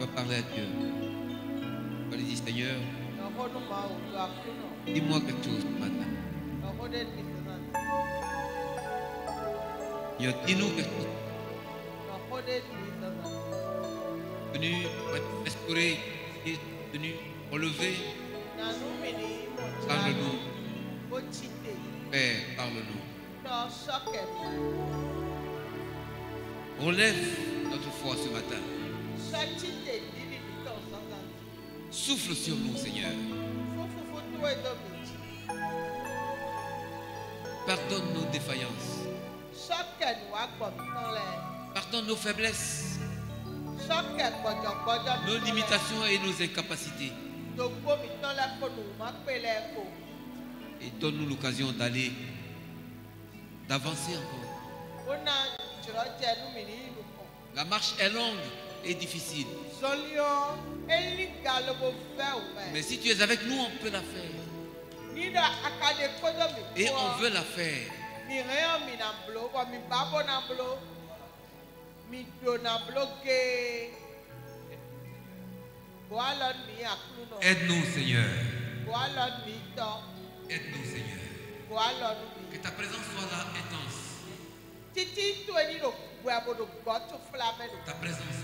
vas parler à Dieu. Tu vas lui dire, Seigneur, dis-moi quelque chose ce matin. Seigneur, dis-nous quelque chose. Venu pour être restauré, venu relever. Parle-nous. Père, parle-nous. Relève notre foi ce matin. Souffle sur nous, Seigneur. Pardonne nos défaillances. Pardonne nos faiblesses, nos limitations et nos incapacités. Et donne-nous l'occasion d'aller, d'avancer encore. La marche est longue et difficile. Mais si tu es avec nous, on peut la faire. Et on veut la faire. Aide-nous, Seigneur. Aide-nous, Seigneur. Que ta présence soit là intense. Ta présence.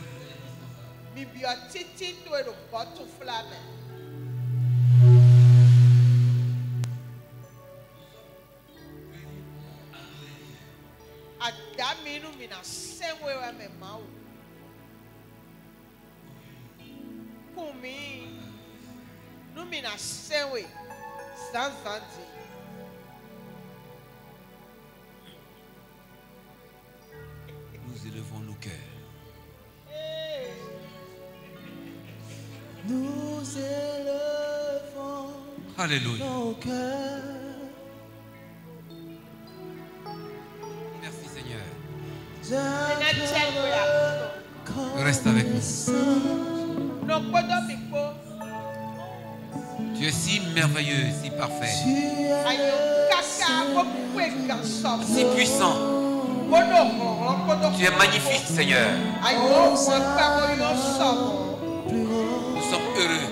Nous élevons nos cœurs. Nous élevons Alléluia. nos cœurs. Merci, Seigneur. Reste Reste avec nous. Tu es si merveilleux, si parfait, si puissant. Tu es magnifique, Seigneur. Nous sommes heureux.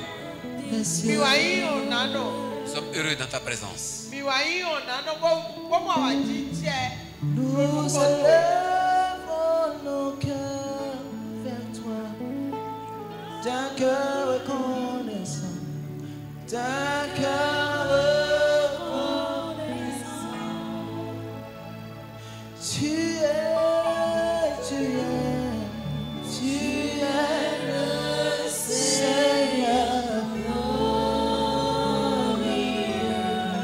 Nous sommes heureux dans ta présence. Nous élevons nos cœurs vers toi, d'un cœur reconnaissant, d'un cœur reconnaissant. Tu es le Seigneur.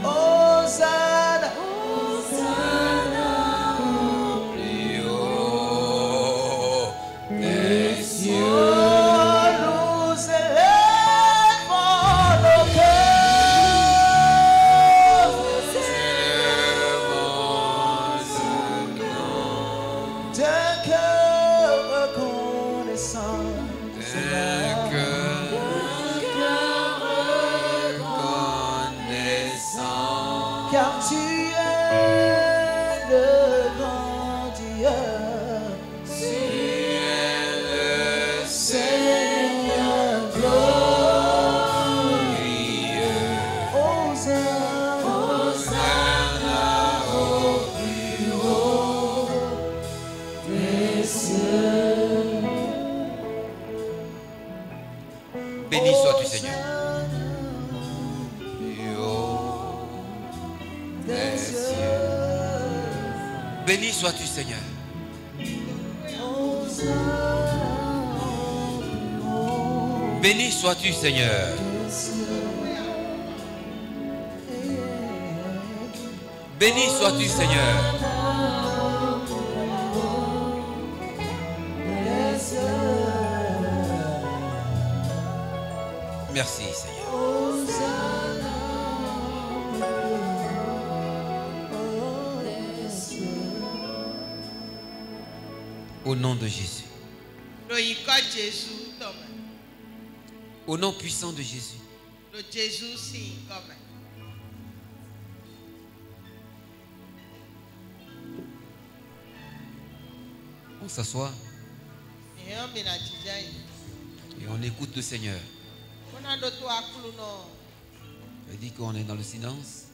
Hosanna, Hosanna. Plus haut des cieux. Nous élevons nos cœurs, d'un cœur reconnaissant, car tu es le grand Dieu. Seigneur glorieux, Hosanna au plus haut des cieux. Béni sois-tu, Seigneur. Plus haut des cieux. Béni sois-tu, Seigneur. Béni sois-tu, Seigneur. Béni sois-tu, Seigneur. Merci, Seigneur. Au nom de Jésus. Au nom puissant de Jésus. On s'assoit. Et on écoute le Seigneur. Il dit qu'on est dans le silence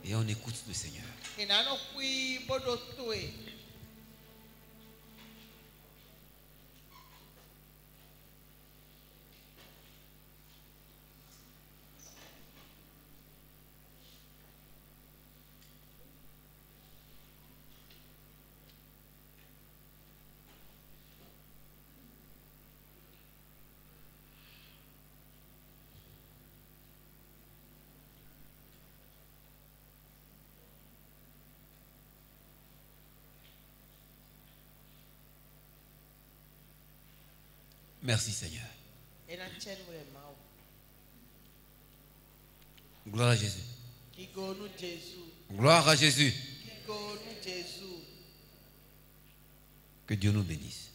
et on écoute le Seigneur. Merci Seigneur. Gloire à Jésus. Gloire à Jésus. Que Dieu nous bénisse.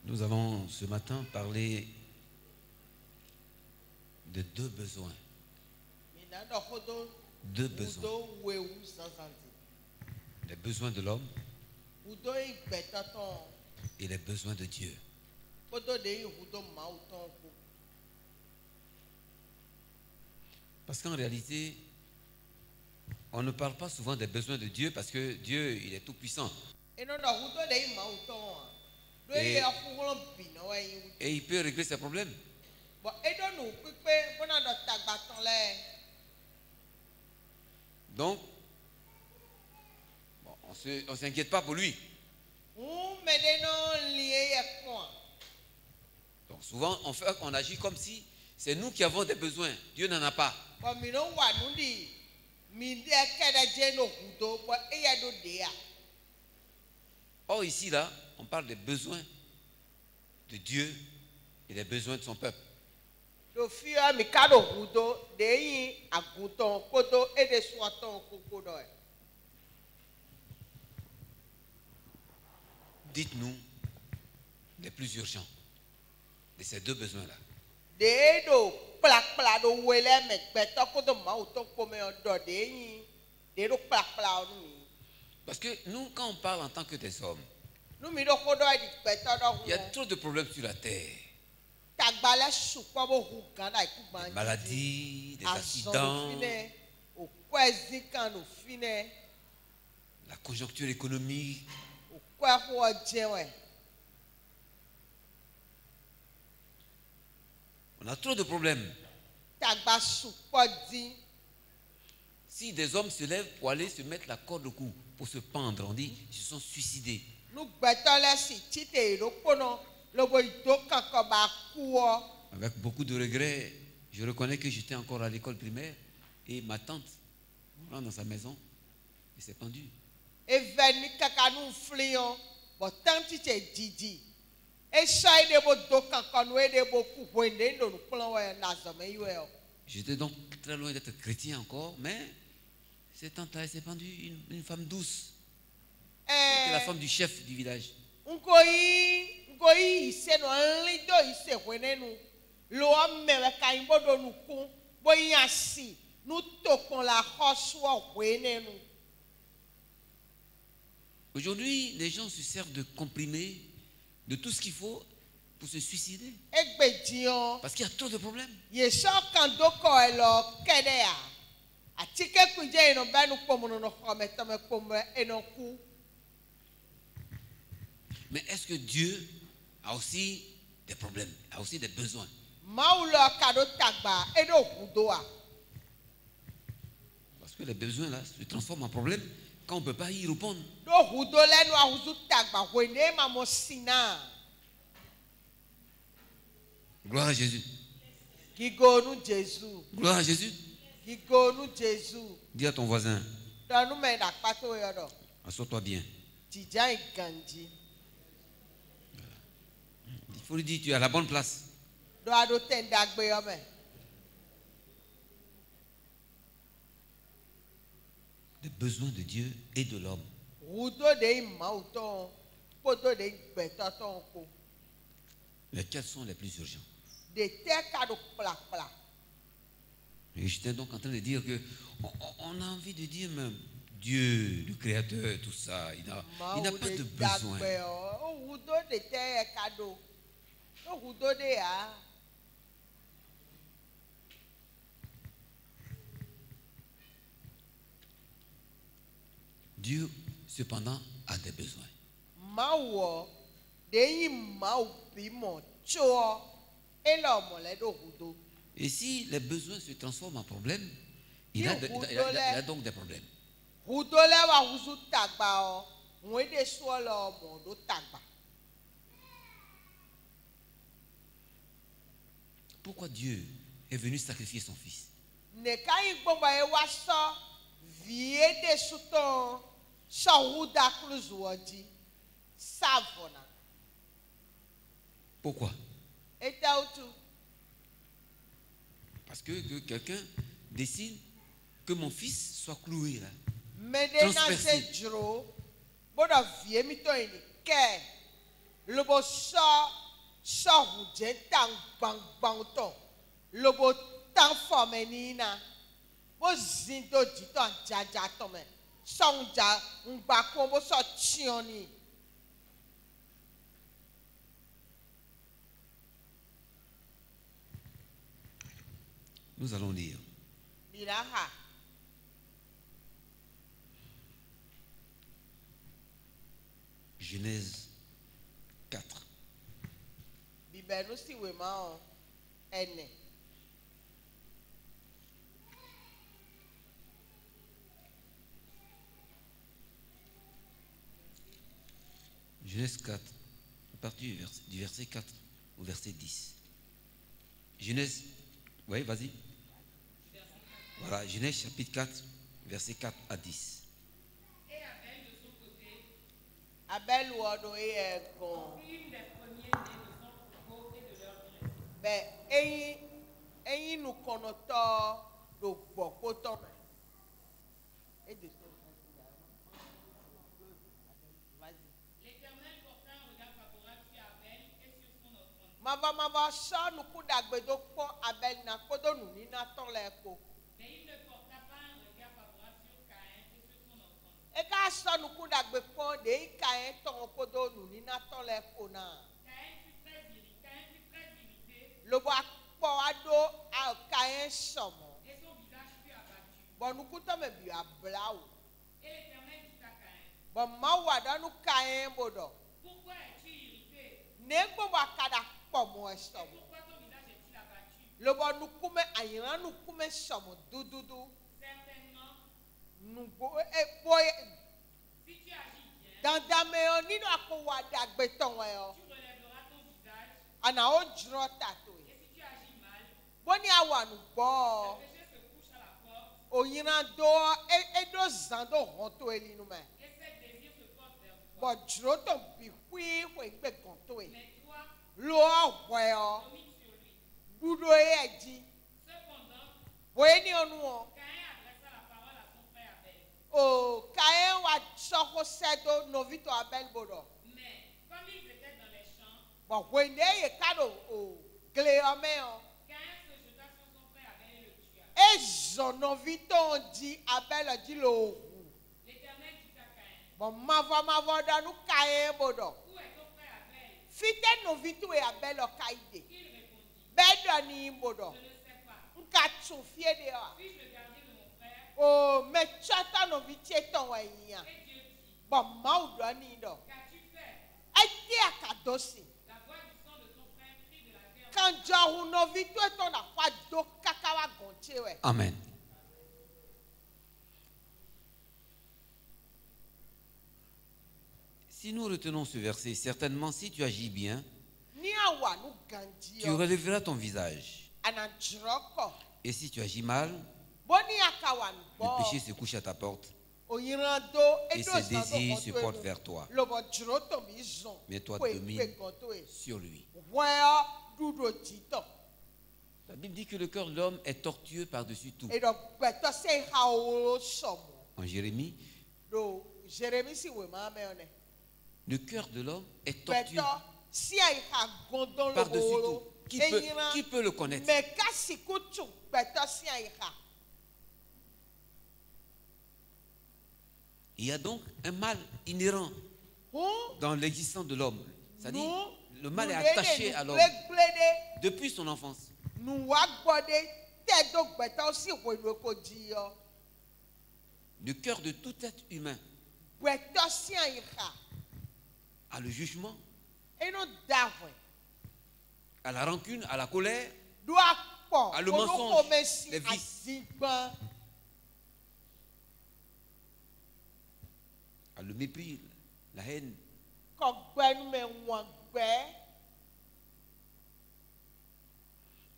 Nous allons ce matin parler de deux besoins. Deux besoins. Les besoins de l'homme et les besoins de Dieu. Parce qu'en réalité, on ne parle pas souvent des besoins de Dieu parce que Dieu, il est tout puissant. Et il peut régler ses problèmes. Donc, bon, on ne s'inquiète pas pour lui. Donc souvent, on agit comme si c'est nous qui avons des besoins. Dieu n'en a pas. Or ici, là, on parle des besoins de Dieu et des besoins de son peuple. Dites-nous les plus urgents de ces deux besoins-là. Parce que nous, quand on parle en tant que des hommes, il y a trop de problèmes sur la terre. Des maladies, des accidents, la conjoncture économique. On a trop de problèmes. Si des hommes se lèvent pour aller se mettre la corde au cou, pour se pendre, on dit ils se sont suicidés. Avec beaucoup de regrets, je reconnais que j'étais encore à l'école primaire et ma tante rentre dans sa maison et s'est pendue. J'étais donc très loin d'être chrétien encore, mais cette tante-là s'est pendue, une femme douce. C'était la femme du chef du village. Aujourd'hui, les gens se servent de comprimés, de tout ce qu'il faut pour se suicider. Parce qu'il y a trop de problèmes. Mais est-ce que Dieu a aussi des problèmes, a aussi des besoins? Parce que les besoins là se transforment en problèmes quand on ne peut pas y répondre. Gloire à Jésus. Gloire à Jésus. Dis à ton voisin, assois-toi bien. Il faut lui dire, tu es à la bonne place. Les besoins de Dieu et de l'homme. Lesquels sont les plus urgents? Et j'étais donc en train de dire que on a envie de dire, mais Dieu, le Créateur, tout ça, il n'a pas de besoin. Dieu, cependant, a des besoins. Et si les besoins se transforment en problèmes, il a donc des problèmes. Pourquoi Dieu est venu sacrifier son fils? Pourquoi? Parce que quelqu'un décide que mon fils soit cloué là. Transpercé. Nous allons lire. Genèse 4. Genèse 4, à partir du verset 4 au verset 10. Genèse, oui, vas-y. Voilà, Genèse chapitre 4, verset 4 à 10. Et Abel de son côté, Abel une des premiers-nés de son troupeau et de leur bien. L'Éternel porta un regard favorable sur Abel et sur son offrande. Mais il ne porta pas un regard favorable sur Caïn et sur son offrande. Caïn fut très irrité. Et son visage fut abattu. Et l'Éternel dit à Caïn, pourquoi es-tu irrité? Et pourquoi ton visage est-il abattu? Certainement, si tu agis bien, tu relèveras ton visage. Et si tu agis mal, le péché se couche à la porte. Et ses désirs se portent vers toi. Mais toi, domine sur lui. Cependant, Caïn adressa la parole à son frère Abel. Mais comme ils étaient dans les champs, Caïn se jeta sur son frère Abel et le tua. L'Éternel dit à Caïn, où est ton frère Abel? Il répondit, je ne sais pas. Puis-je le garder de mon frère? Et Dieu dit, qu'as-tu fait? La voix du sang de ton frère crie de la terre. Amen. Si nous retenons ce verset, certainement si tu agis bien, tu relèveras ton visage. Et si tu agis mal, le péché se couche à ta porte et ses désirs se portent vers toi. Mais toi domines sur lui. La Bible dit que le cœur de l'homme est tortueux par-dessus tout. En Jérémie, le cœur de l'homme est tortueux par-dessus tout. Qui peut le connaître? Il y a donc un mal inhérent dans l'existence de l'homme. C'est-à-dire, le mal est attaché à l'homme depuis son enfance. Le cœur de tout être humain à le jugement, à la rancune, à la colère, à le mensonge, les vices, à le mépris, la haine.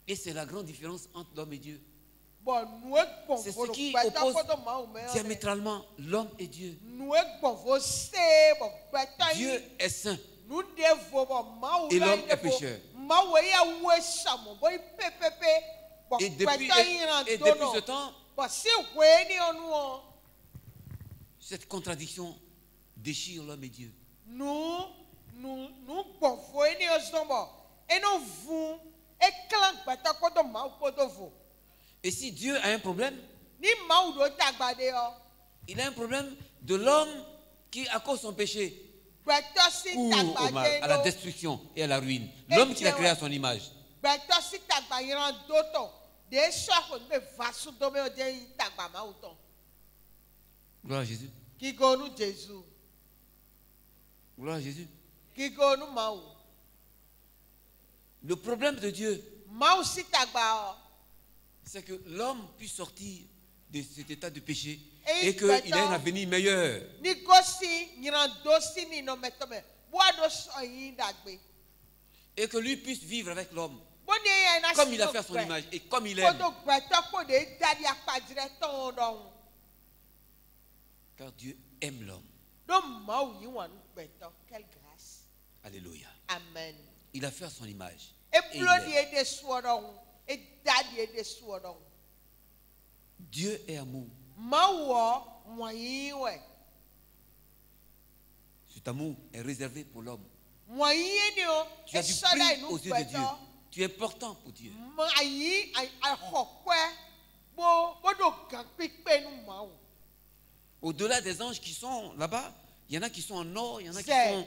Et c'est la grande différence entre l'homme et Dieu. C'est ce qui oppose diamétralement l'homme et Dieu. Dieu est saint et l'homme est pécheur. Et depuis ce temps, cette contradiction déchire l'homme et Dieu. Et si Dieu a un problème, il a un problème de l'homme qui, à cause de son péché, court au mal, à la destruction et à la ruine. L'homme qu'il a créé à son image. Gloire à Jésus. Gloire à Jésus. Le problème de Dieu, c'est que l'homme puisse sortir de cet état de péché et qu'il ait un avenir meilleur. Et que lui puisse vivre avec l'homme comme il a fait à son image et comme il aime. Car Dieu aime l'homme. Alléluia. Amen. Il a fait à son image. Dieu est amour. Cet amour est réservé pour l'homme. Tu as du prix aux yeux de Dieu. Tu es important pour Dieu. Au-delà des anges qui sont là-bas, il y en a qui sont en or, il y en a qui sont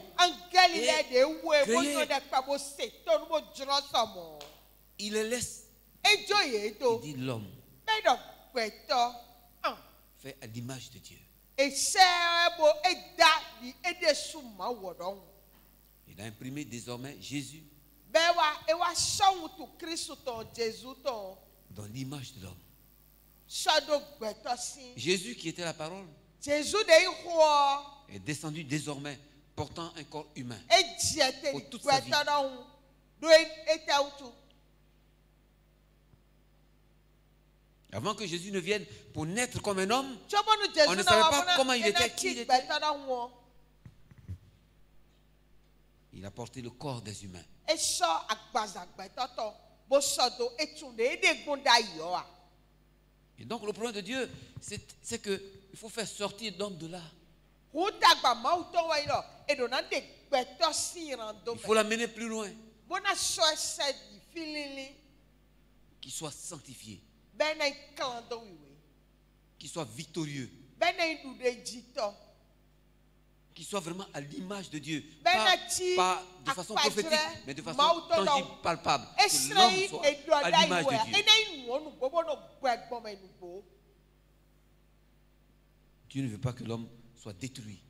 créés. Il les laisse. Il dit l'homme fait à l'image de Dieu. Il a imprimé désormais Jésus dans l'image de l'homme. Jésus qui était la parole est descendu désormais portant un corps humain pour toute sa vie. Avant que Jésus ne vienne pour naître comme un homme, on ne savait pas comment il était, qui il était. Il a porté le corps des humains. Et donc le problème de Dieu, c'est qu'il faut faire sortir l'homme de là. Il faut l'amener plus loin. Qu'il soit sanctifié. Qu'il soit victorieux. Qu'il soit vraiment à l'image de Dieu. Pas de façon prophétique, mais de façon tangible, palpable. Que l'homme soit à l'image de Dieu. Dieu ne veut pas que l'homme soit détruit.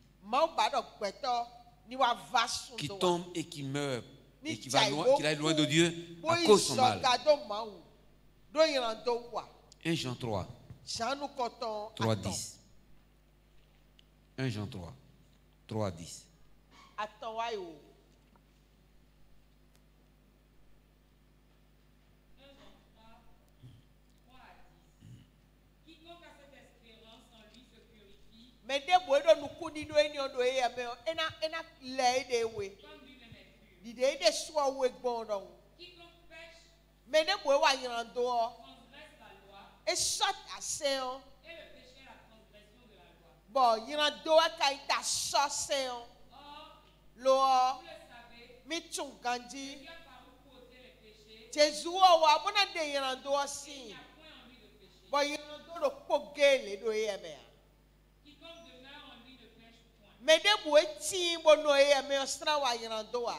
Qui tombe et qui meurt. Et qu'il aille loin de Dieu à cause de son mal. 1 Jean 3. 3:10. 1 Jean 3. 3:10. Medebu eti bono e me ostra wa yirandoa.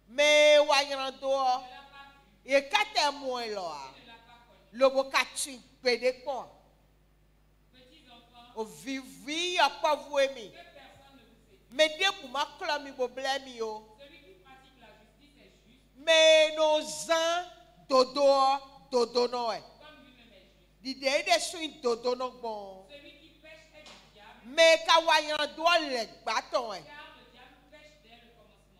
Me wa yirandoa. E kate mo eloa. Lobo kati pede kon. O vivi a pas voué mi. Medebu ma klami bo blemi yo. Mais nos ans dodo noé. L'idée de suite dodo no bon. Mais kawayan doit le bâton.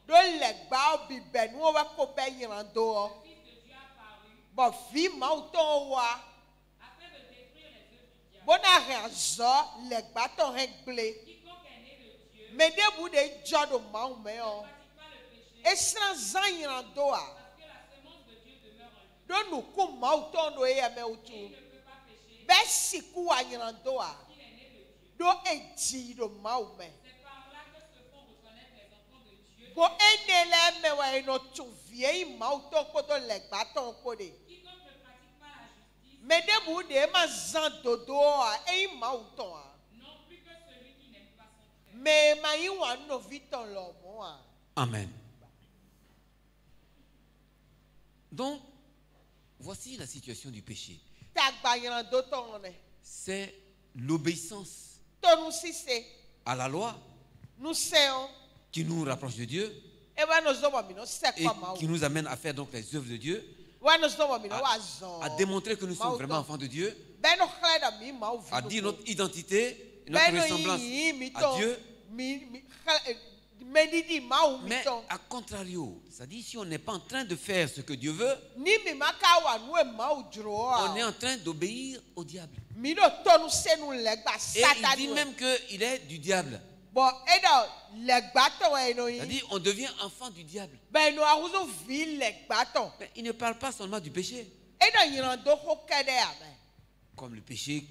Do le ba bi ben wo wa ko ben yando. Bon fi mauton wa. Bona raison le bâton réglé. Mais debout de jodo mau meo. Et sans en yando. Do nous ko mauton do e me utu. Besiku wa yando. Do eti do mau me. Bo enele me wa eno tu vieille mauton ko do le bâton ko de. Mais debout de ma zan dodo e mauton. Mais ma yi wa no viton lo mo. Amen. Donc, voici la situation du péché. C'est l'obéissance à la loi qui nous rapproche de Dieu et qui nous amène à faire donc les œuvres de Dieu, à démontrer que nous sommes vraiment enfants de Dieu, à dire notre identité, notre ressemblance à Dieu. Mais à contrario, c'est-à-dire si on n'est pas en train de faire ce que Dieu veut, on est en train d'obéir au diable. Et il dit même qu'il est du diable. C'est-à-dire on devient enfant du diable. Mais il ne parle pas seulement du péché. Comme le péché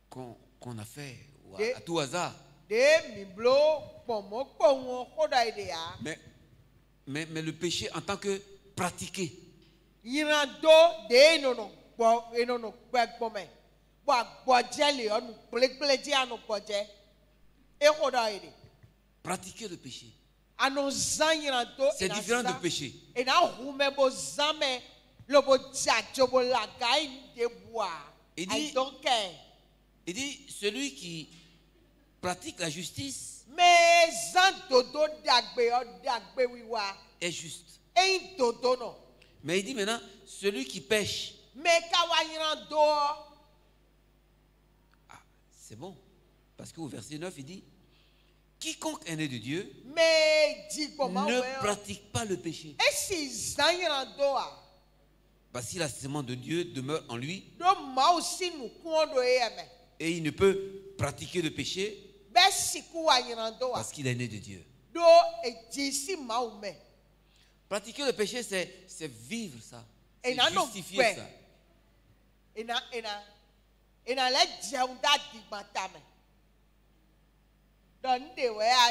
qu'on a fait à tout hasard. Mais le péché en tant que pratiqué. Pratiquer le péché, c'est différent de péché. Il dit celui qui pratique la justice est juste. Mais il dit maintenant, celui qui pêche, c'est bon. Parce qu'au verset 9, il dit, quiconque est né de Dieu ne pratique pas le péché. Parce que la semence de Dieu demeure en lui. Et il ne peut pratiquer le péché parce qu'il est né de Dieu. Pratiquer le péché, c'est vivre ça. C'est justifier ça.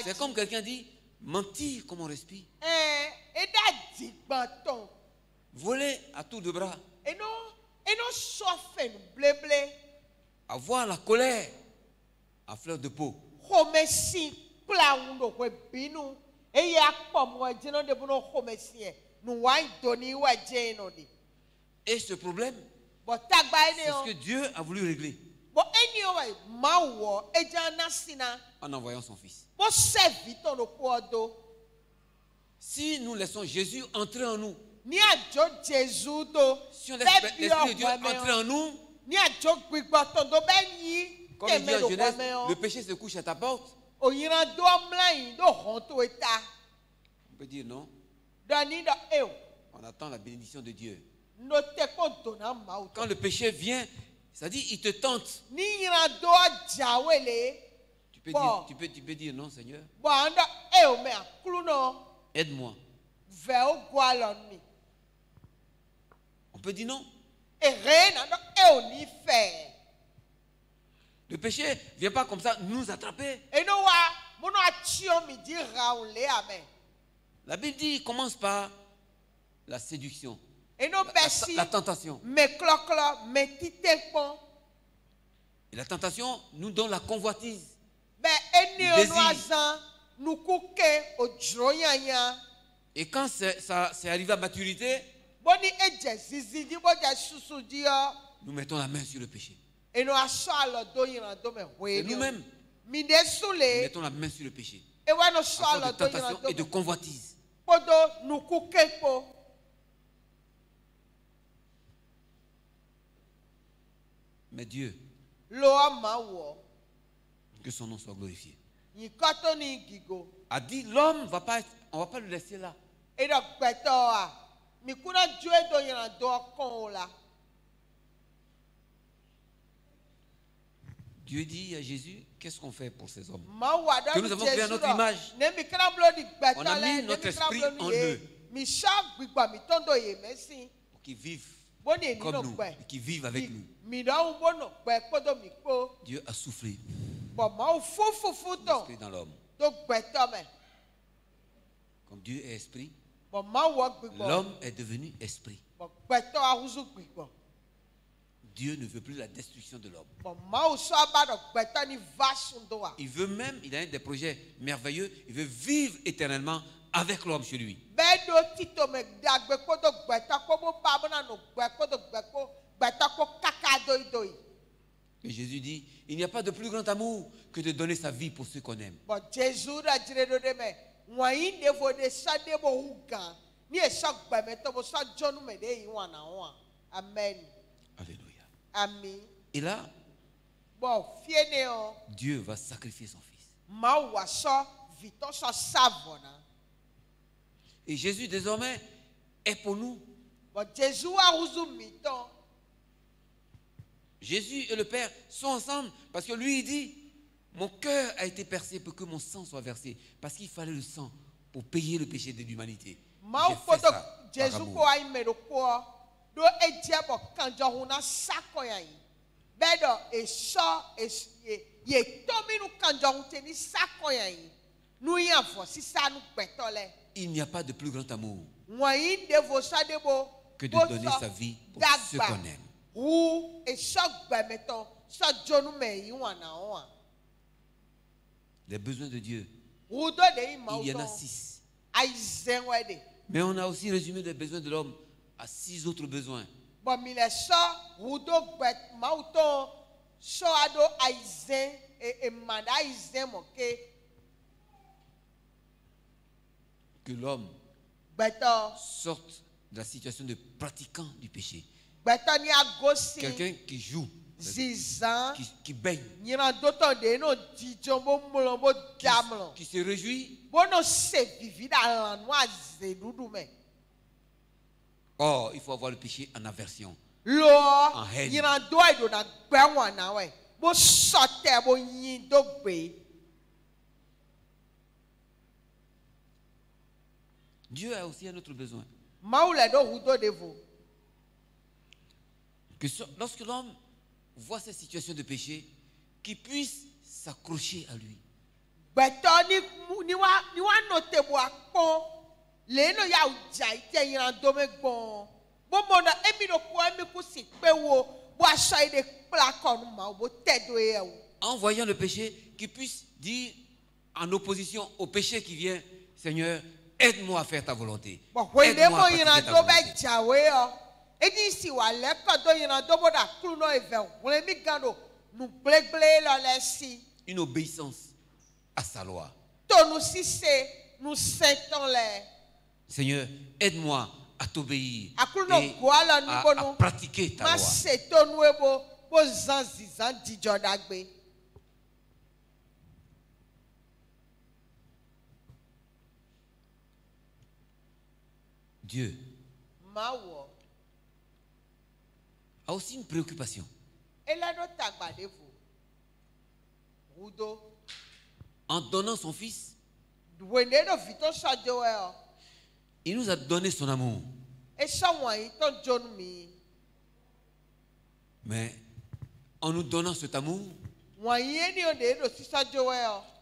C'est comme quelqu'un dit, mentir comme on respire. Voler à tour de bras. Avoir la colère à fleur de peau. Et ce problème, c'est ce que Dieu a voulu régler en envoyant son Fils. Si nous laissons Jésus entrer en nous, si on laisse l'Esprit de Dieu entrer en nous, comme il dit en Genèse, le péché se couche à ta porte. On peut dire non. On attend la bénédiction de Dieu. Quand le péché vient, ça dit il te tente. Tu peux dire non, Seigneur. Aide-moi. On peut dire non. Le péché ne vient pas comme ça nous attraper. La Bible dit, il commence par la séduction, la tentation. Et la tentation nous donne la convoitise. Et quand c'est arrivé à maturité, nous mettons la main sur le péché. Et nous-mêmes, nous mettons la main sur le péché. À cause de tentation et de convoitise. Mais Dieu, que son nom soit glorifié, a dit l'homme va pas être, on ne va pas le laisser là. Dieu dit à Jésus, qu'est-ce qu'on fait pour ces hommes que nous avons créé à notre image? On a mis notre esprit en eux pour qu'ils vivent comme nous, qui vivent avec nous. Dieu a soufflé l'esprit dans l'homme. Comme Dieu est esprit, l'homme est devenu esprit. Dieu ne veut plus la destruction de l'homme. Il veut même, il a des projets merveilleux, il veut vivre éternellement avec l'homme chez lui. Et Jésus dit, il n'y a pas de plus grand amour que de donner sa vie pour ceux qu'on aime. Amen. Alléluia. Amen. Et là, Dieu va sacrifier son fils. Et Jésus désormais est pour nous. Jésus et le Père sont ensemble parce que lui il dit, mon cœur a été percé pour que mon sang soit versé. Parce qu'il fallait le sang pour payer le péché de l'humanité. J'ai fait ça par amour. Il n'y a pas de plus grand amour que de donner sa vie pour ceux qu'on aime. Les besoins de Dieu, il y en a 6. Mais on a aussi résumé les besoins de l'homme à 6 autres besoins. Que l'homme sorte de la situation de pratiquant du péché. Quelqu'un qui joue, qui baigne, qui se réjouit. Or, il faut avoir le péché en aversion, en haine. Dieu a aussi un autre besoin. Que lorsque l'homme voit cette situation de péché, qu'il puisse s'accrocher à lui. En voyant le péché, qu'il puisse dire en opposition au péché qui vient, Seigneur, aide-moi à faire ta volonté. Aide-moi à pratiquer ta volonté. Une obéissance à sa loi. Seigneur, aide-moi à t'obéir et à pratiquer ta loi. Dieu a aussi une préoccupation. En donnant son fils, il nous a donné son amour. Mais en nous donnant cet amour,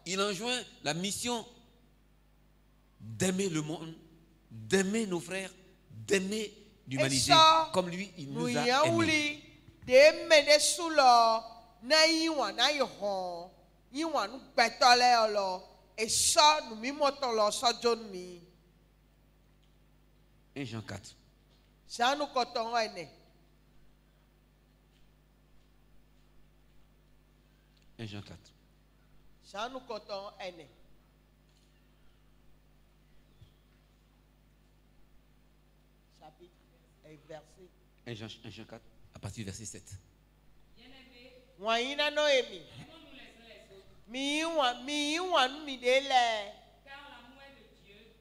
il enjoint la mission d'aimer le monde, d'aimer nos frères, d'aimer l'humanité comme lui, il nous a aimés. na yiwa na yiho yiwa nu gbetole olo eso nu mi motolo sojo mi 1 Jean 4. Sanu koton ene 1 Jean 4. Sanu koton ene chapitre et verset 1 Jean 4 à partir du verset 7. Waina noemi mi wan mi dele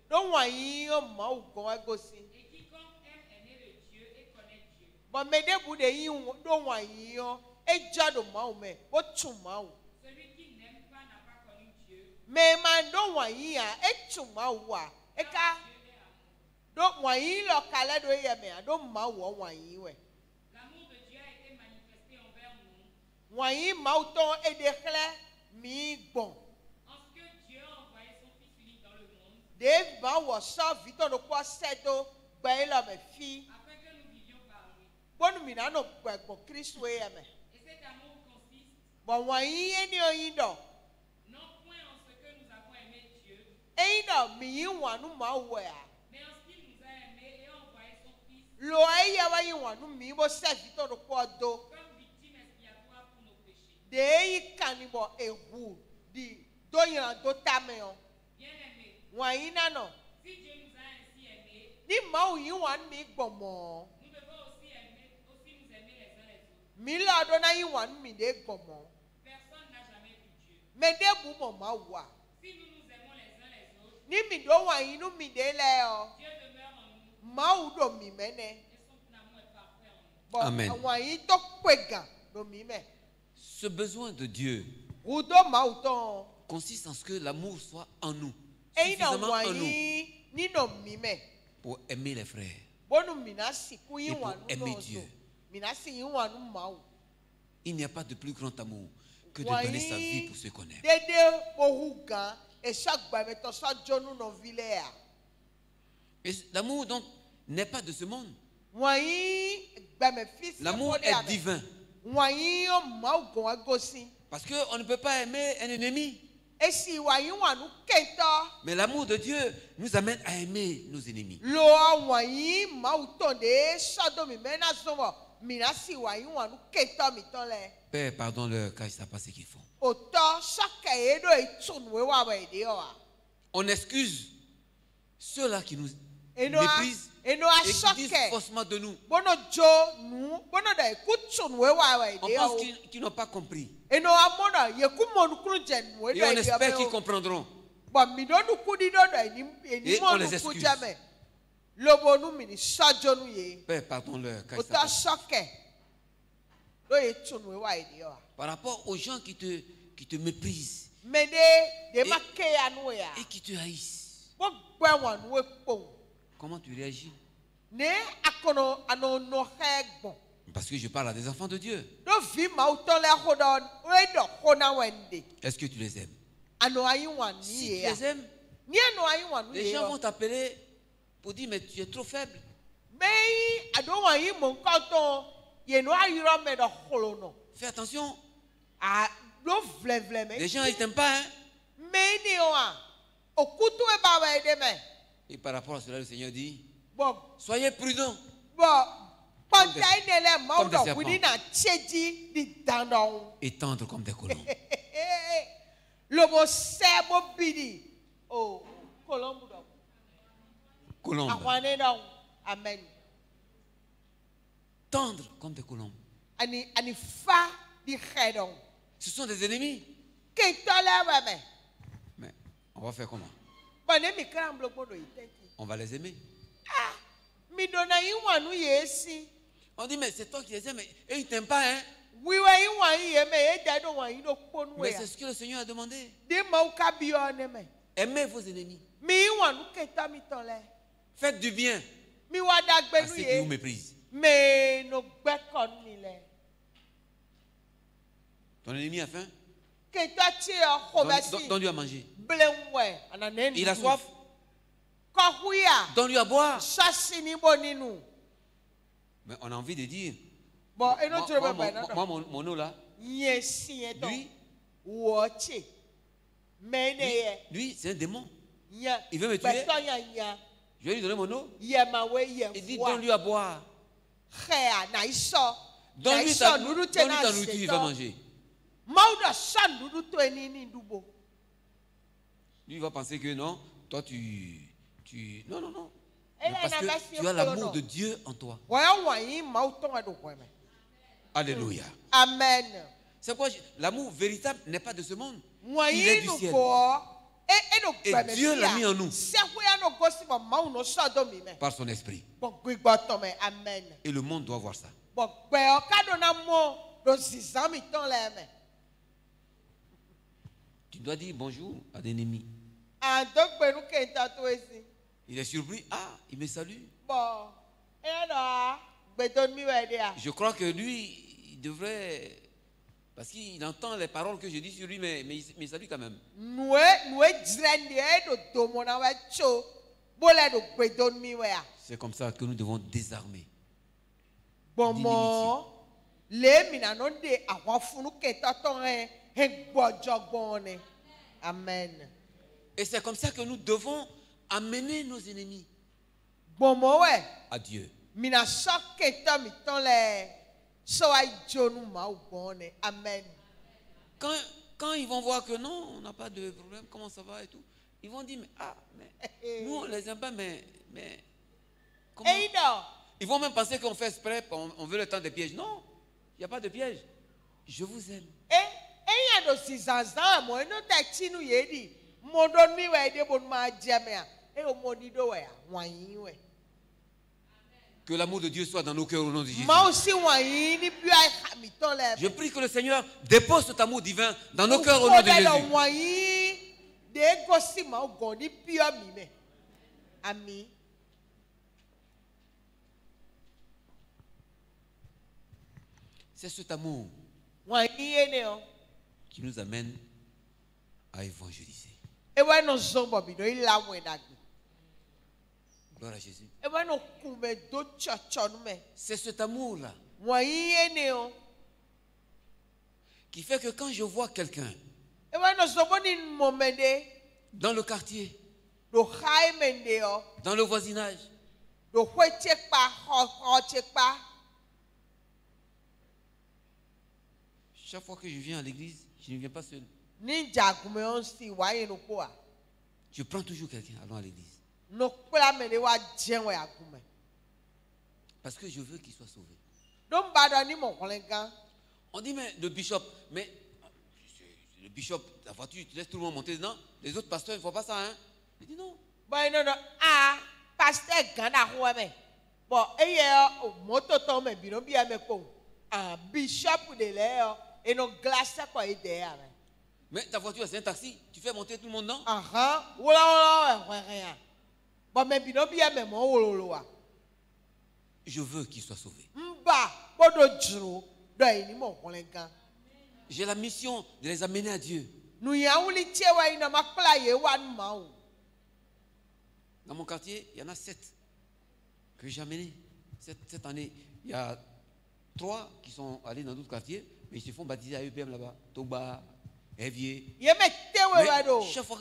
don wayi o ma o go agosi bo me de bu de yin don wayi o e jado ma o me o tun ma o me man don wayi a e tun ma o wa e ka don wayi lo kale do ye me a don ma wo wayi we wayi ma o ton e de kle mi bon Dave va voir ça vite on quoi c'est do ben la me fille bon mi na no bon Christ we ya me et cet amour consiste bon wayi eni oyindo non point en ce que nous avons aimé Dieu eyindo mi yi wanu ma we a mais en ce qu'il nous a aimés et envoyé son fils lo eya wa yi wanu mi bo se vite on quoi do comme victime expiatoire pour nos péchés. de yi kanibo ehu di do yan do tameo Bien-aimés, wayi na no si Dieu nous a ainsi aimés, ni ma o yi wan mi gbomo nous devons aussi nous aimer les uns les autres. mi la do na yi wan mi de gbomo Personne n'a jamais vu Dieu. me de bu mo ma wa Si nous nous aimons les uns les autres, ni mi do wayi nu mi de le o Dieu demeure en nous ma o do mi mene et son amour est parfait en nous. bon Amen. wayi to kwega do mi me Ce besoin de Dieu udo ma o ton consiste en ce que l'amour soit en nous, e na suffisamment en nous, wayi ni no mi me pour aimer les frères. bonu mi na si ku yi Et pour wan nu aimer no Dieu. zo mi na si yi wan nu ma o Il n'y a pas de plus grand amour que de donner sa vie pour ceux qu'on aime. dede ohu gan e sagba me to so jonu no vile a Et l'amour donc n'est pas de ce monde. wayi gba me fisi L'amour est divin. wayi o ma o gon agosi Parce qu'on ne peut pas aimer un ennemi. esi wayi wanu kento Mais l'amour de Dieu nous amène à aimer nos ennemis. lo wayi ma o ton de so do mi me na so mo mi na si wayi wanu kento mi ton le Père, pardonne-leur car ils ne savent pas ce qu'ils font. oto soke e do itun we wa we de o a On excuse ceux-là qui nous eno a méprisent eno a et qui disent soke faussement de nous. bono jo nu bono da kutun we wa we On de pense o qu'ils n'ont pas compris. eno a mono ye ku mo nu kru je nu we Et do on e espère de qu'ils o comprendront. bon mi do nu ku di do do eni Et mo on nu les ku excuse. jame lobo nu mi ni sojo nu ye Père, pardonne-leur car ils oto savent pas. soke do ye tun we wa de o a Par rapport aux gens qui te méprisent me de ma ke ya nu ya et qui te haïssent, bo gbe wan we po comment tu réagis? ne akono ano no hegbon Parce que je parle à des enfants de Dieu. do vi ma uto le hodon we do hona wende Est-ce que tu les aimes? ano ayi wan Si ni tu ye les aimes, ni ano ayi wan les ni gens vont ye t'appeler pour dire mais tu es trop faible. mei ado wan yi mo nkan to ye no ayiro me do holo no Fais attention. a do vle me Les gens ils t'aiment pas. Hein? mei ni o a okutu e ba we de me Et par rapport à cela, le Seigneur dit, bo soyez prudents. bo panta ine le ma Comme des do serpents. kudi na cheji di dandon Et tendres comme des colons. lobo sebo bidi o kolombu do Colombes. akwane do amen Tendres comme des colombes. ani fa di hedon Ce sont des ennemis. ke tole we me Mais on va faire comment? bo ne mi kram blo gbodo iteki On va les aimer. ah mi do na yi wanu yesi On dit mais c'est toi qui les aimes. Et ils t'aiment pas. Hein? wiwe yi wan ye me e da do wan yi do ponu Mais ya c'est ce que le Seigneur a demandé. de ma u ka bi o ne me Aimez vos ennemis. mi yi wanu ke ta mi ton le Faites du bien mi wa da à gbe ceux nu qui vous ye méprisent. me no gbe kon mi le Ton ennemi a faim. ke ta ti o ko be si Donne-lui à manger. blenwe anane Il a soif. ko huya Donne-lui à boire. sasi ni bo ninu Mais on a envie de dire, bo eno moi, tire moi, be be na mon eau là, Lui, c'est un démon. Il veut me tuer. Je vais lui donner mon eau. Il dit, donne-lui à boire. Donne-lui ta nourriture, il va manger. Lui, il va penser que non, toi non, non, non. Parce que tu as l'amour de Dieu en toi. Alléluia. Amen. C'est quoi? L'amour véritable n'est pas de ce monde. Il est du ciel. Et Dieu l'a mis en nous par son esprit. Amen. Et le monde doit voir ça. Tu dois dire bonjour à des ennemis. Il est surpris. Ah, il me salue. Je crois que lui, il devrait... Parce qu'il entend les paroles que je dis sur lui, mais il me salue quand même. C'est comme ça que nous devons désarmer. Amen. Et c'est comme ça que nous devons amener nos ennemis à Dieu. Amen. Quand ils vont voir que non, on n'a pas de problème, comment ça va et tout, ils vont dire, mais nous on les aime pas, mais comment? Ils vont même penser qu'on fait exprès, on veut le temps des pièges. Non, il n'y a pas de piège. Je vous aime. Que l'amour de Dieu soit dans nos cœurs au nom de Jésus. Je prie que le Seigneur dépose cet amour divin dans nos cœurs au nom de Jésus. Amen. C'est cet amour qui nous amène à évangéliser. Gloire à Jésus. C'est cet amour-là qui fait que quand je vois quelqu'un dans le quartier, dans le voisinage, chaque fois que je viens à l'église, je ne viens pas seul. Je prends toujours quelqu'un allant à l'église. Parce que je veux qu'il soit sauvé. On dit, mais le bishop, la voiture, tu laisses tout le monde monter dedans. Les autres pasteurs, ils ne font pas ça, hein? Il dit non. Mais ta voiture, c'est un taxi. Tu fais monter tout le monde, non? Je veux qu'il soit sauvé. J'ai la mission de les amener à Dieu. Dans mon quartier, il y en a 7 que j'ai amenés. Cette année, il y a 3 qui sont allés dans d'autres quartiers, mais ils se font baptiser à EPM là-bas. Toba, Evier. Chaque fois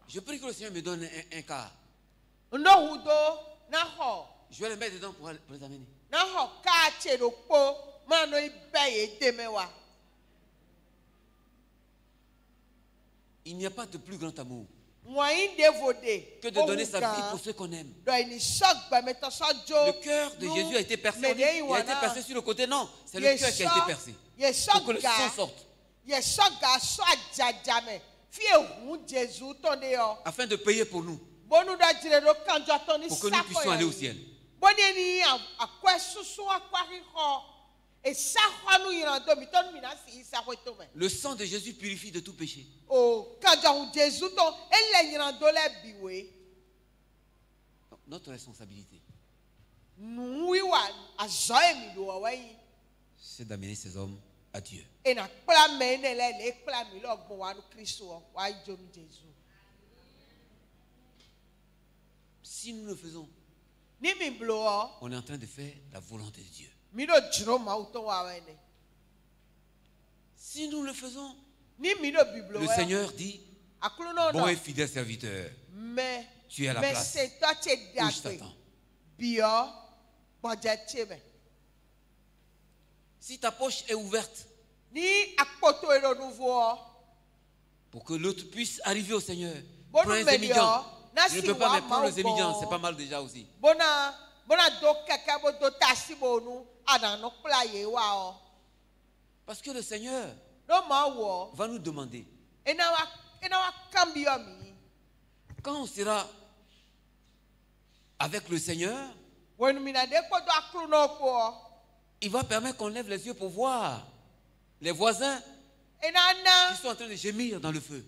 je prie que le Seigneur me donne un quart. Je vais les mettre dedans pour les amener. Il n'y a pas de plus grand amour que de donner sa vie pour ceux qu'on aime. Le cœur de Jésus a été percé. Il a été percé sur le côté. Non, c'est le cœur qui a été percé. Pour que le sang sorte. Afin de payer pour nous. Pour que nous puissions aller au ciel. Le sang de Jésus purifie de tout péché. Notre responsabilité, c'est d'amener ces hommes à Dieu. Si nous le faisons, on est en train de faire la volonté de Dieu. Si nous le faisons, le Seigneur dit, bon et fidèle serviteur, tu es à la place où je t'attends. Si ta poche est ouverte pour que l'autre puisse arriver au Seigneur, prends un émigrant. Je ne peux pas, mais prendre les émigrants, c'est pas mal déjà aussi. Parce que le Seigneur va nous demander, quand on sera avec le Seigneur, il va permettre qu'on lève les yeux pour voir les voisins qui sont en train de gémir dans le feu.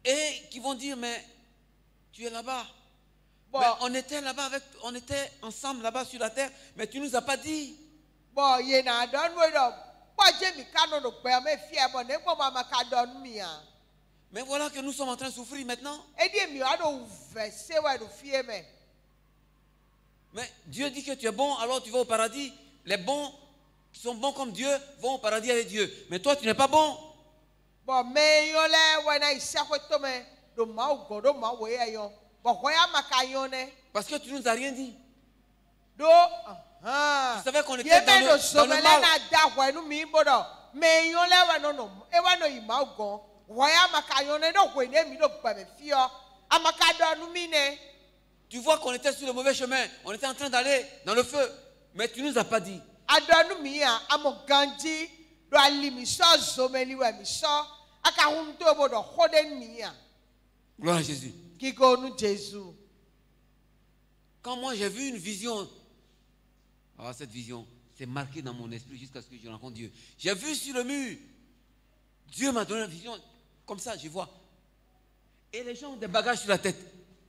Et qui vont dire, mais tu es là-bas. Mais on était là-bas on était ensemble là-bas sur la terre, mais tu nous as pas dit. Mais voilà que nous sommes en train de souffrir maintenant. Mais Dieu dit que tu es bon, alors tu vas au paradis. Les bons qui sont bons comme Dieu vont au paradis avec Dieu. Mais toi, tu n'es pas bon. Parce que tu nous as rien dit. Tu savais qu'on était dans le mal. Tu vois qu'on était sur le mauvais chemin. On était en train d'aller dans le feu. Mais tu ne nous as pas dit. Gloire à Jésus. Quand moi j'ai vu une vision, cette vision s'est marquée dans mon esprit jusqu'à ce que je rencontre Dieu. J'ai vu sur le mur, Dieu m'a donné une vision, comme ça je vois. Et les gens ont des bagages sur la tête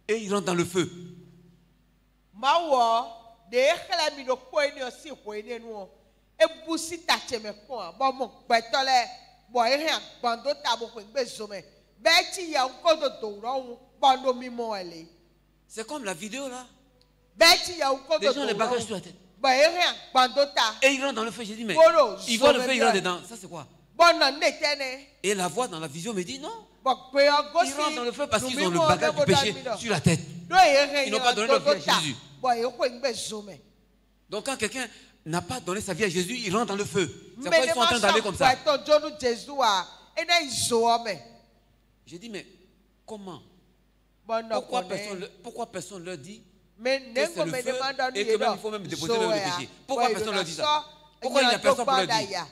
et ils rentrent dans le feu. C'est comme la vidéo là. Les gens ont les bagages sur la tête. Et ils rentrent dans le feu. J'ai dit, mais ils voient le feu, ils rentrent dedans. Ça c'est quoi? Et la voix dans la vision me dit non. Ils rentrent dans le feu parce qu'ils ont le bagage du péché sur la tête. Ils n'ont pas donné leur vie à Jésus. Donc quand quelqu'un n'a pas donné sa vie à Jésus, il rentre dans le feu. C'est pourquoi ils sont en train d'aller comme ça. J'ai dit, mais comment? Pourquoi personne ne leur dit que c'est le feu et que même il faut même déposer leur péché? Pourquoi personne ne leur dit ça? Pourquoi il n'y a personne pour leur dire?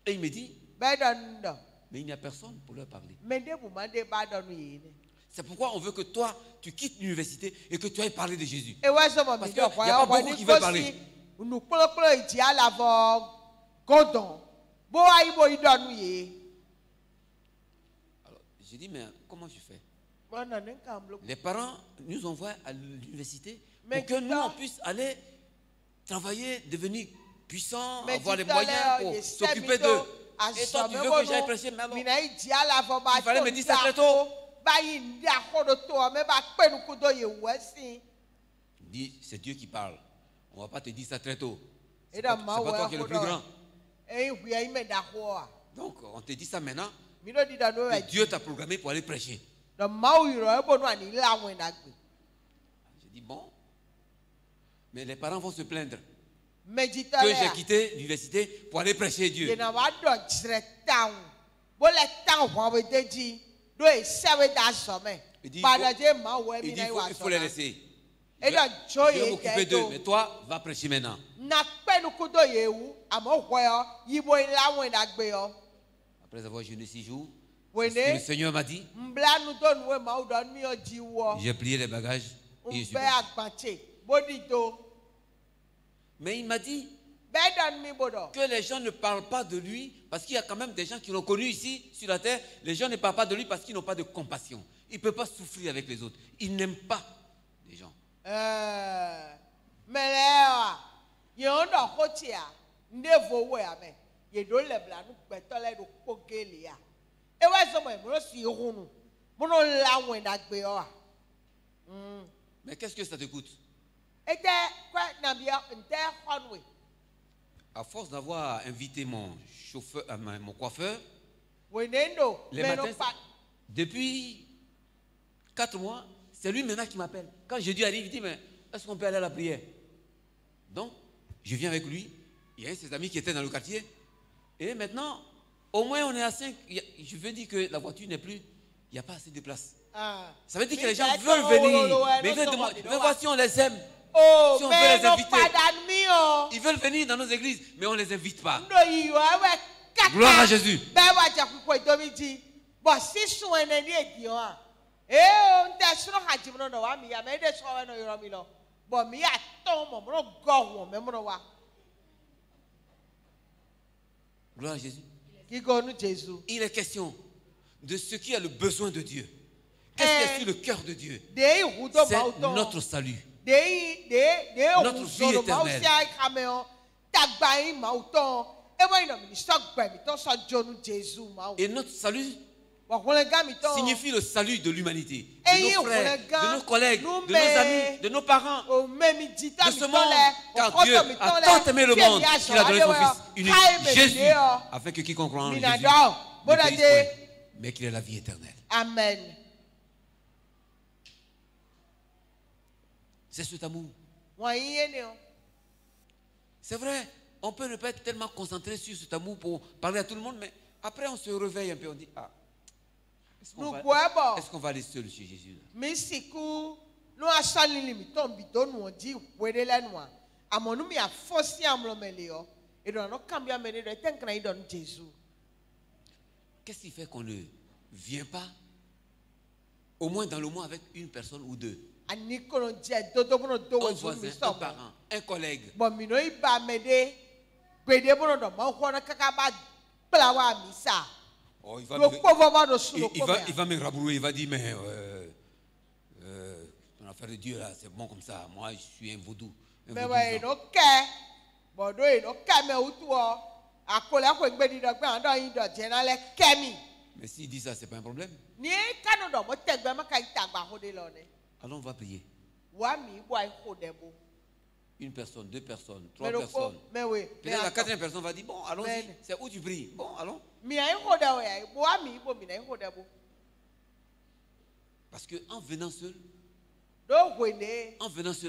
Et il me dit, mais il n'y a personne pour leur parler. C'est pourquoi on veut que toi, tu quittes l'université et que tu ailles parler de Jésus. Parce qu'il n'y a pas beaucoup qui veulent parler. Alors, j'ai dit, mais comment je fais? Les parents nous envoient à l'université pour que nous, on puisse aller travailler, devenir puissants, avoir les moyens pour s'occuper d'eux. Et toi, tu veux que j'aille prêcher maintenant? Il fallait me dire ça très tôt. Dis, c'est Dieu qui parle. On ne va pas te dire ça très tôt. C'est pas toi qui es le plus grand. Donc, on te dit ça maintenant. Et Dieu t'a programmé pour aller prêcher. J'ai dit, bon. Mais les parents vont se plaindre que j'ai quitté l'université pour aller prêcher Dieu. Il dit, il faut les laisser. Je vais m'occuper d'eux, mais toi, va prêcher maintenant. Après avoir jeûné 6 jours, ce que le Seigneur m'a dit, j'ai plié les bagages et je suis parti. Mais il m'a dit que les gens ne parlent pas de lui, parce qu'il y a quand même des gens qui l'ont connu ici sur la terre. Les gens ne parlent pas de lui parce qu'ils n'ont pas de compassion. Il ne peut pas souffrir avec les autres. Il n'aime pas les gens. Mais là, il y a un autre niveau mais il doit le blanc nous peut aller au pogelia. Et ouais, ça me si rounu. Mon la wenda gbeoa. Mais qu'est-ce que ça te coûte? Et quoi n'a bien un À force d'avoir invité mon chauffeur, mon coiffeur, les matins, depuis 4 mois, c'est lui maintenant qui m'appelle. Quand Jésus arrive, il dit, mais est-ce qu'on peut aller à la prière? Donc, je viens avec lui. Il y a un de ses amis qui était dans le quartier. Et maintenant, au moins on est à 5. Je veux dire que la voiture n'est plus, il n'y a pas assez de place. Ça veut dire que les gens veulent venir. Mais ils veulent demander, mais voir si on les aime. Oh, si on veut les inviter. Ils veulent venir dans nos églises, mais on ne les invite pas. Gloire à Jésus. Bon, si je suis un on t'a sur un hajim no wa mi ya me de so wa no yoro mi lo bo mi ya ton mo mo go won me mo wa. Gloire à Jésus. Il est question de ce qui a le besoin de Dieu. Qu'est-ce qui est sur le cœur de Dieu? C'est notre salut. Notre vie éternelle. Et notre salut signifie le salut de l'humanité, de nos frères, de nos collègues, de nos amis, de nos parents, de ce monde. Car Dieu a tant aimé le monde qu'il a donné son Fils unique, Jésus, afin que quiconque croit en Jésus ne périsse point, mais qu'il ait la vie éternelle. Amen. C'est cet amour. C'est vrai, on peut ne pas être tellement concentré sur cet amour pour parler à tout le monde, mais après on se réveille un peu, on dit, ah, est-ce qu'on va aller seul chez Jésus? Qu'est-ce qui fait qu'on ne vient pas au moins dans le mois avec une personne ou deux? Un voisin, un parent, un collègue. Oh, il va me rabrouer, il va dire, mais ton affaire de Dieu là, c'est bon comme ça. Moi, je suis un vaudou. Mais s'il dit ça, c'est pas un problème. Alors on va prier. Une personne, 2 personnes, 3 personnes. Peut-être la 4e personne va dire, bon, allons-y. C'est où tu pries? Bon, allons. Parce qu'en venant seul,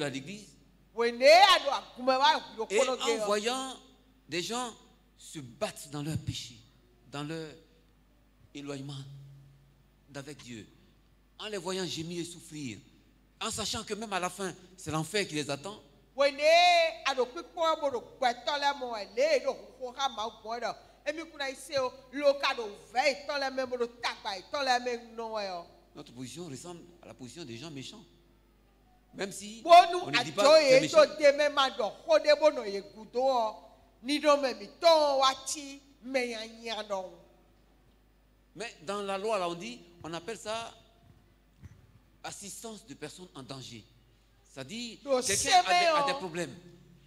à l'église, et en voyant des gens se battre dans leur péché, dans leur éloignement d'avec Dieu, en les voyant gémir et souffrir, en sachant que même à la fin, c'est l'enfer qui les attend. Notre position ressemble à la position des gens méchants. Même si on ne dit pas que méchant. Mais dans la loi, là, on appelle ça assistance de personnes en danger. C'est-à-dire, quelqu'un a des problèmes.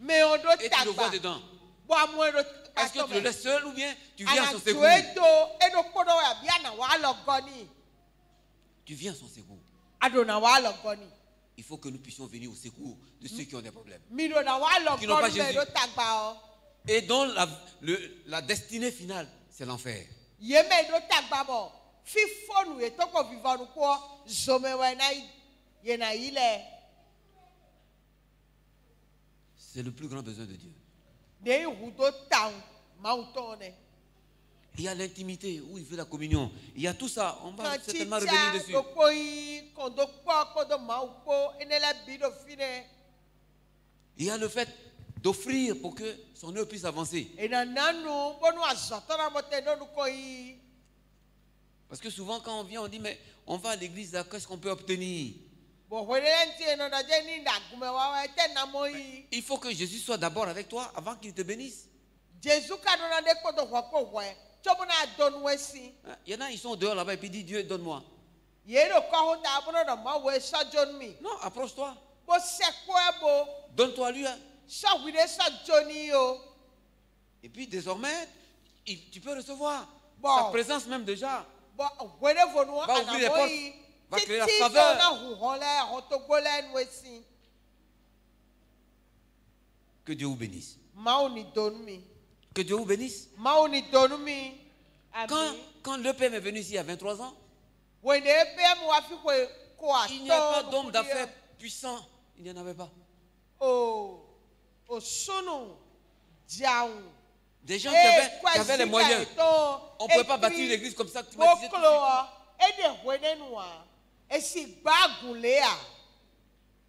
Et tu le vois dedans. Est-ce que tu le laisses seul ou bien tu viens à son secours? Tu viens à son secours. Il faut que nous puissions venir au secours de ceux qui ont des problèmes, qui n'ont pas Jésus, et dont la destinée finale, c'est l'enfer. C'est le plus grand besoin de Dieu. Il y a l'intimité où il fait la communion. Il y a tout ça. On va certainement revenir dessus. Il y a le fait d'offrir pour que son œuvre puisse avancer. Parce que souvent quand on vient, on dit, mais on va à l'église, qu'est-ce qu'on peut obtenir? Il faut que Jésus soit d'abord avec toi avant qu'il te bénisse. Il y en a, ils sont dehors là-bas et puis ils disent, Dieu, donne-moi. Non, approche-toi. Donne-toi à lui. Hein. Et puis désormais, tu peux recevoir sa présence même déjà. Va ouvrir les portes, va créer la faveur. Que Dieu vous bénisse. Que Dieu vous bénisse. Quand l'EPM est venu ici il y a 23 ans, il n'y a pas d'homme d'affaires puissant. Il n'y en avait pas. Des gens qui avaient les moyens. On ne pouvait pas bâtir l'église comme ça que tu m'as dit.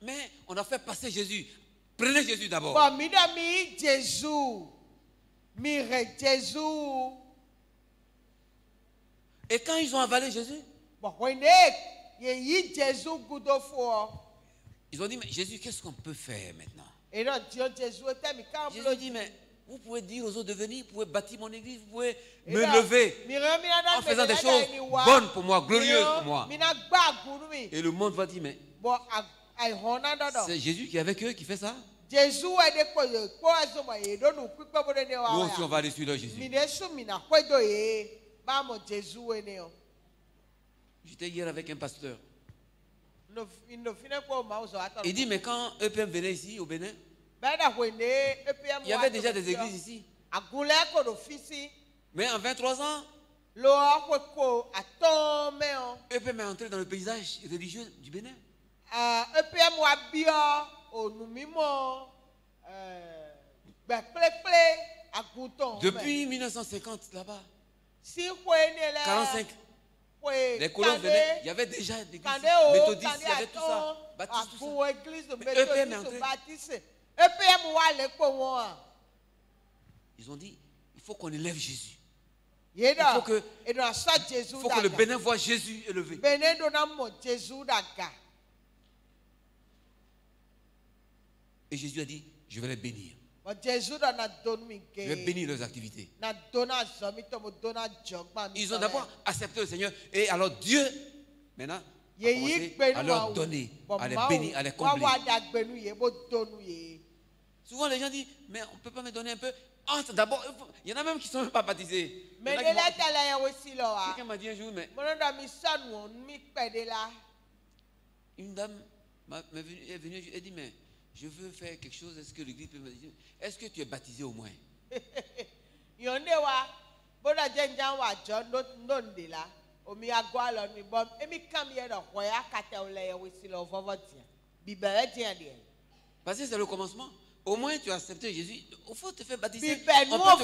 Mais on a fait passer Jésus. Prenez Jésus d'abord. Et quand ils ont avalé Jésus, ils ont dit, mais Jésus, qu'est-ce qu'on peut faire maintenant? Jésus dit, mais vous pouvez dire aux autres de venir, vous pouvez bâtir mon église, vous pouvez me lever en faisant des choses bonnes pour moi, glorieuses pour moi. Et le monde va dire, mais c'est Jésus qui est avec eux qui fait ça? Nous aussi, on va aller suivre Jésus. J'étais hier avec un pasteur. Il dit, mais quand EPM venait ici au Bénin, il y avait déjà des églises ici. Mais en 23 ans, EPM est entré dans le paysage religieux du Bénin. Depuis 1950 là-bas, 45, les colons venaient, il y avait déjà des églises méthodistes, il y avait tout ça, baptistes, tout ça. Mais EPM est entré. Ils ont dit, il faut qu'on élève Jésus. Il faut que le Bénin voit Jésus élevé. Et Jésus a dit, je vais les bénir. Je vais bénir leurs activités. Ils ont d'abord accepté le Seigneur. Et alors Dieu, maintenant, a commencé à leur donner, à les bénir, à les combler. Souvent les gens disent, mais on ne peut pas me donner un peu. Entre d'abord, il y en a même qui ne sont même pas baptisés. Quelqu'un m'a dit un jour, mais une dame est venue et dit, mais je veux faire quelque chose, est-ce que l'église peut me dire, est-ce que tu es baptisé au moins? Parce que c'est le commencement. Au moins tu as accepté Jésus. Il faut te faire baptiser. On peut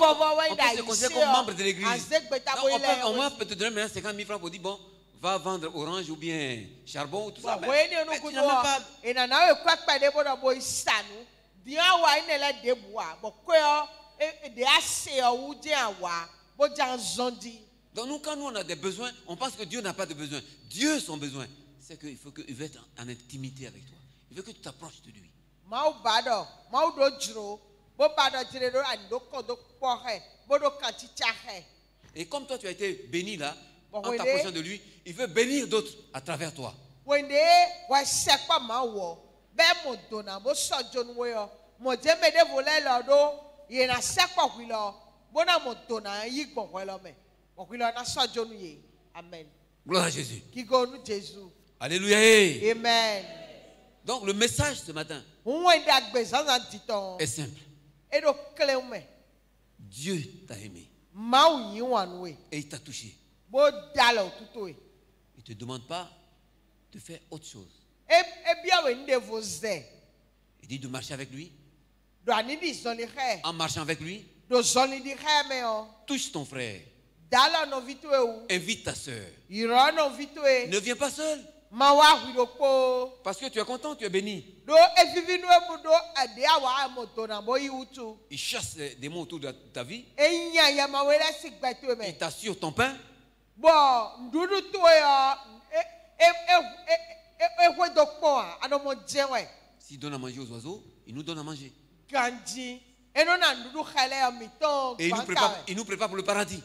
te considérer comme membre de l'église. Au moins on peut te donner maintenant 50 000 francs pour dire, bon, va vendre orange ou bien charbon ou tout ça. Mais tu n'as même pas. Donc nous, quand nous on a des besoins, on pense que Dieu n'a pas de besoin. Dieu son besoin, c'est qu'il faut qu'il veut être en intimité avec toi. Il veut que tu t'approches de lui. Et comme toi tu as été béni là, en t'approchant de lui, il veut bénir d'autres à travers toi. Amen. Gloire à Jésus. Alléluia. Amen. Donc le message ce matin est simple. Dieu t'a aimé. Et il t'a touché. Il ne te demande pas de faire autre chose. Il dit de marcher avec lui. En marchant avec lui, touche ton frère. Invite ta soeur. Ne viens pas seul. Parce que tu es content, tu es béni. Il chasse les démons autour de ta vie. Il t'assure ton pain. S'il donne à manger aux oiseaux, il nous donne à manger. Et il nous prépare pour le paradis.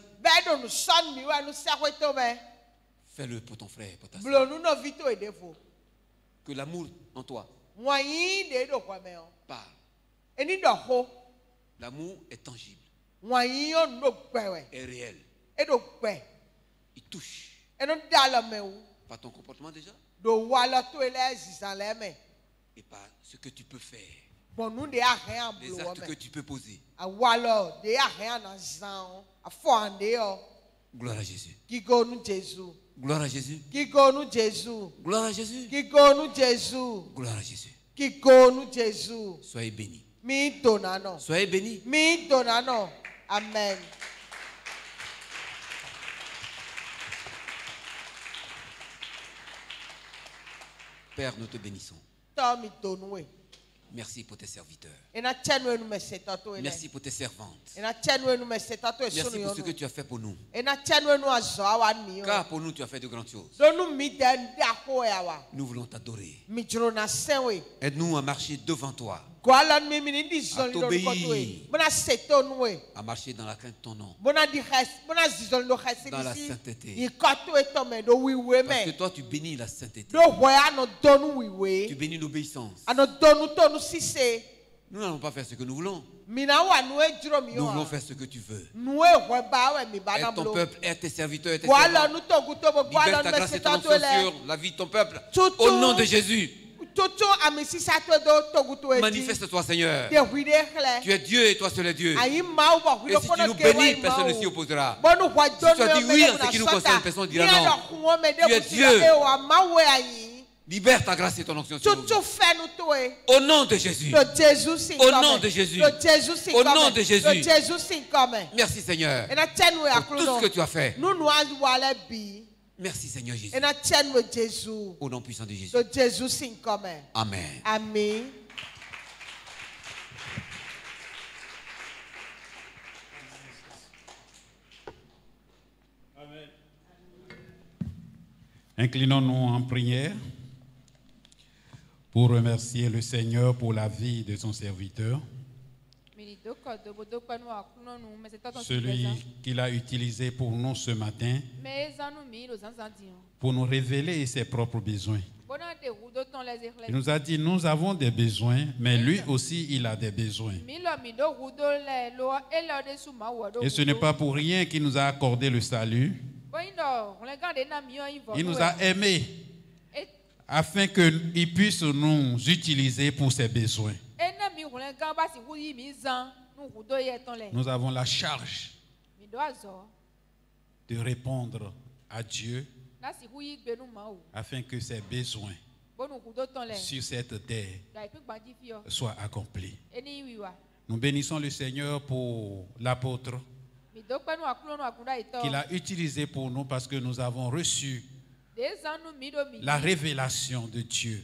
Fais-le pour ton frère, pour ta soeur. Blonu no vito edefo. Que l'amour en toi Mwanyi de do kwa meo. parle. Eni do ho. L'amour est tangible. Mwanyi yo no gbewe. Est réel. E do gbe. Il touche. E no dala mewu. Par ton comportement déjà. Do wala to ele zizan le me. Et par ce que tu peux faire. Bonu de a rien Les blo actes que me. tu peux poser. A wala de a rien na zan. A fo ande yo. Gloire à Jésus. Gigo nu Jésus. Gloire à Jésus. Gigo nu Jésus. Gloire à Jésus. Gigo nu Jésus. Gloire à Jésus. Gigo nu Jésus. Soyez bénis. Mi donano. Soyez bénis. Mi donano. Amen. Père, nous te bénissons. Tomi donwe. Merci pour tes serviteurs. Ena chenwe nu mesetato ele. Merci pour tes servantes. Ena chenwe nu mesetato Merci esunu pour ce que yono. tu as fait pour nous. Ena chenwe nu azo awan mi yo. Car pour nous, tu as fait de grandes choses. Donu mi den da ho ya wa. Nous voulons t'adorer. Mi jro na senwe. Aide-nous à marcher devant toi, Gwalon mi mi di zon do t'obéir. ko to e. Bona seto nu e. à marcher dans la crainte de ton nom. Bona di hes, bona zizon do hesi Dans la disi. sainteté. I kato e to me do wiwe Parce que me. toi, tu bénis la sainteté. Do hoya no donu Tu wiwe. bénis l'obéissance. Ano donu tonu sise. Nous n'allons pas faire ce que nous voulons. Mina wa nu e jro mi Nous yo. voulons faire ce que tu veux. Nu e ho ba we mi ba na Aide ton blo. peuple, aide tes serviteurs, aide tes Gwalon servants. nu to guto bo Libère gwalon ta me grâce et ton setato onction ele. sur la vie de ton peuple. Toutou. Au nom de Jésus, Toto amisisa to do toguto edi. manifeste-toi, Seigneur. De huide khle. Tu es Dieu et toi seul est Dieu. Ayi mau ba Et huide si kono tu nous kewa bénis, i personne ne mau. s'y opposera. Bonu hwa tu as dit me oui de en ce qui nous concerne, personne dira Ni non. alo huo me de Tu es kusila Dieu. e wa mawe ayi. Libère ta grâce et ton onction sur nous. Toto fenu to e. Au nom de Jésus. Do Jésus sin Au come. nom de Jésus. Do Jésus sin Au come. nom de Jésus. Do Jésus sin come. Merci Seigneur Ena chenwe pour tout ce que tu as fait. Nu nu an wale bi. Merci Seigneur Jésus. Ena chenwe Jésus. Au nom puissant de Jésus. Do Jésus sin come. Amen. Amen. Inclinons-nous en prière pour remercier le Seigneur pour la vie de son serviteur, celui qu'il a utilisé pour nous ce matin, pour nous révéler ses propres besoins. Il nous a dit, nous avons des besoins, mais lui aussi, il a des besoins. Et ce n'est pas pour rien qu'il nous a accordé le salut. Il nous a aimés afin qu'il puisse nous utiliser pour ses besoins. Nous avons la charge de répondre à Dieu afin que ses besoins sur cette terre soient accomplis. Nous bénissons le Seigneur pour l'apôtre qu'il a utilisé pour nous parce que nous avons reçu la révélation de Dieu.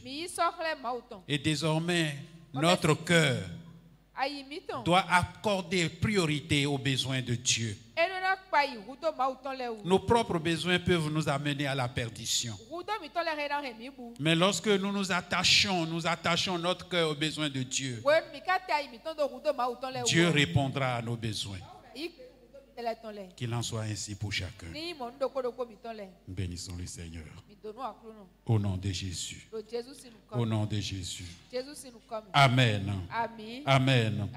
Et désormais, notre cœur doit accorder priorité aux besoins de Dieu. Nos propres besoins peuvent nous amener à la perdition. Mais lorsque nous nous attachons notre cœur aux besoins de Dieu, Dieu répondra à nos besoins. Qu'il en soit ainsi pour chacun. Bénissons le Seigneur. Au nom de Jésus. Au nom de Jésus. Amen. Amen.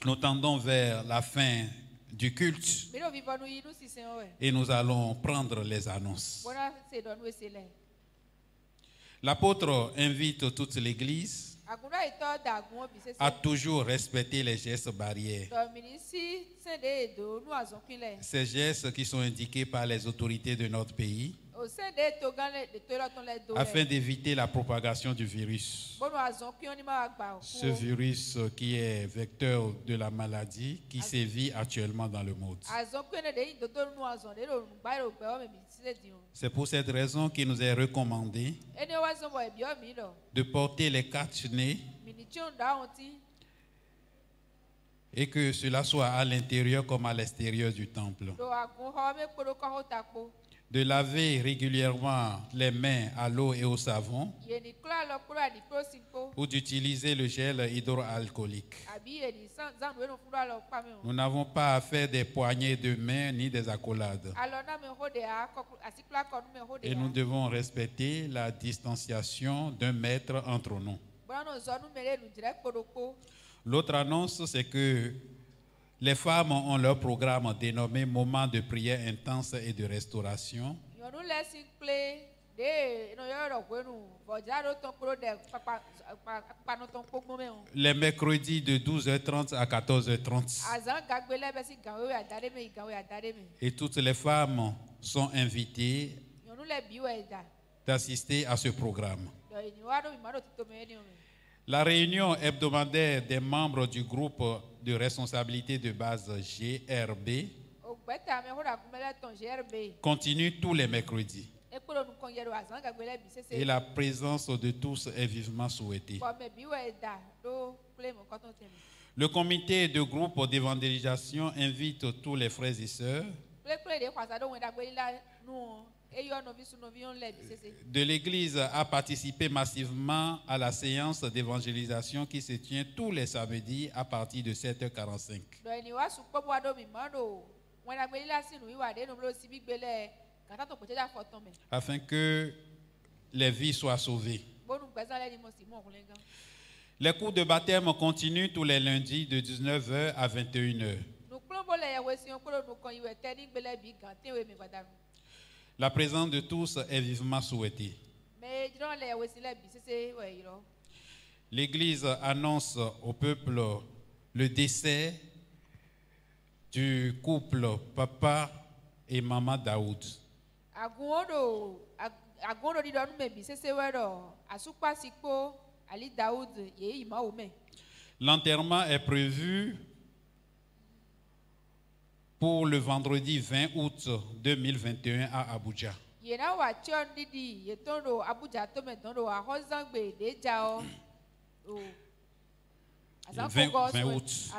Nous tendons vers la fin du culte et nous allons prendre les annonces. L'apôtre invite toute l'Église à toujours respecter les gestes barrières. Ces gestes qui sont indiqués par les autorités de notre pays afin d'éviter la propagation du virus. Ce virus qui est vecteur de la maladie qui sévit actuellement dans le monde. C'est pour cette raison qu'il nous est recommandé de porter les cache-nez et que cela soit à l'intérieur comme à l'extérieur du temple. de laver régulièrement les mains à l'eau et au savon, ou d'utiliser le gel hydroalcoolique. Nous n'avons pas à faire des poignées de main ni des accolades. Et nous devons respecter la distanciation d'1 mètre entre nous. L'autre annonce, c'est que les femmes ont leur programme dénommé Moment de prière intense et de restauration. Les mercredis de 12h30 à 14h30. Et toutes les femmes sont invitées d'assister à ce programme. La réunion hebdomadaire des membres du groupe de responsabilité de base GRB continue tous les mercredis. Et la présence de tous est vivement souhaitée. Le comité de groupe d'évangélisation invite tous les frères et sœurs de l'Église à participer massivement à la séance d'évangélisation qui se tient tous les samedis à partir de 7h45. Afin que les vies soient sauvées. Les cours de baptême continuent tous les lundis de 19h à 21h. La présence de tous est vivement souhaitée. L'Église annonce au peuple le décès du couple Papa et Maman Daoud. L'enterrement est prévu pour le vendredi 20 août 2021 à Abuja. 20 août.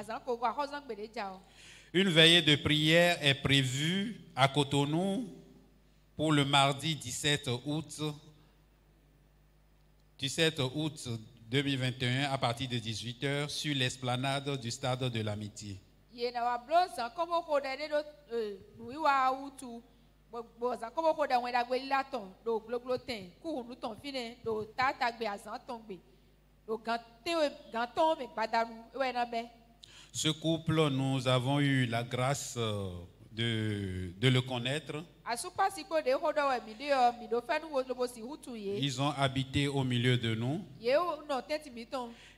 Une veillée de prière est prévue à Cotonou pour le mardi 17 août 2021 à partir de 18h sur l'esplanade du stade de l'Amitié. Ce couple, nous avons eu la grâce de le connaître. Ils ont habité au milieu de nous.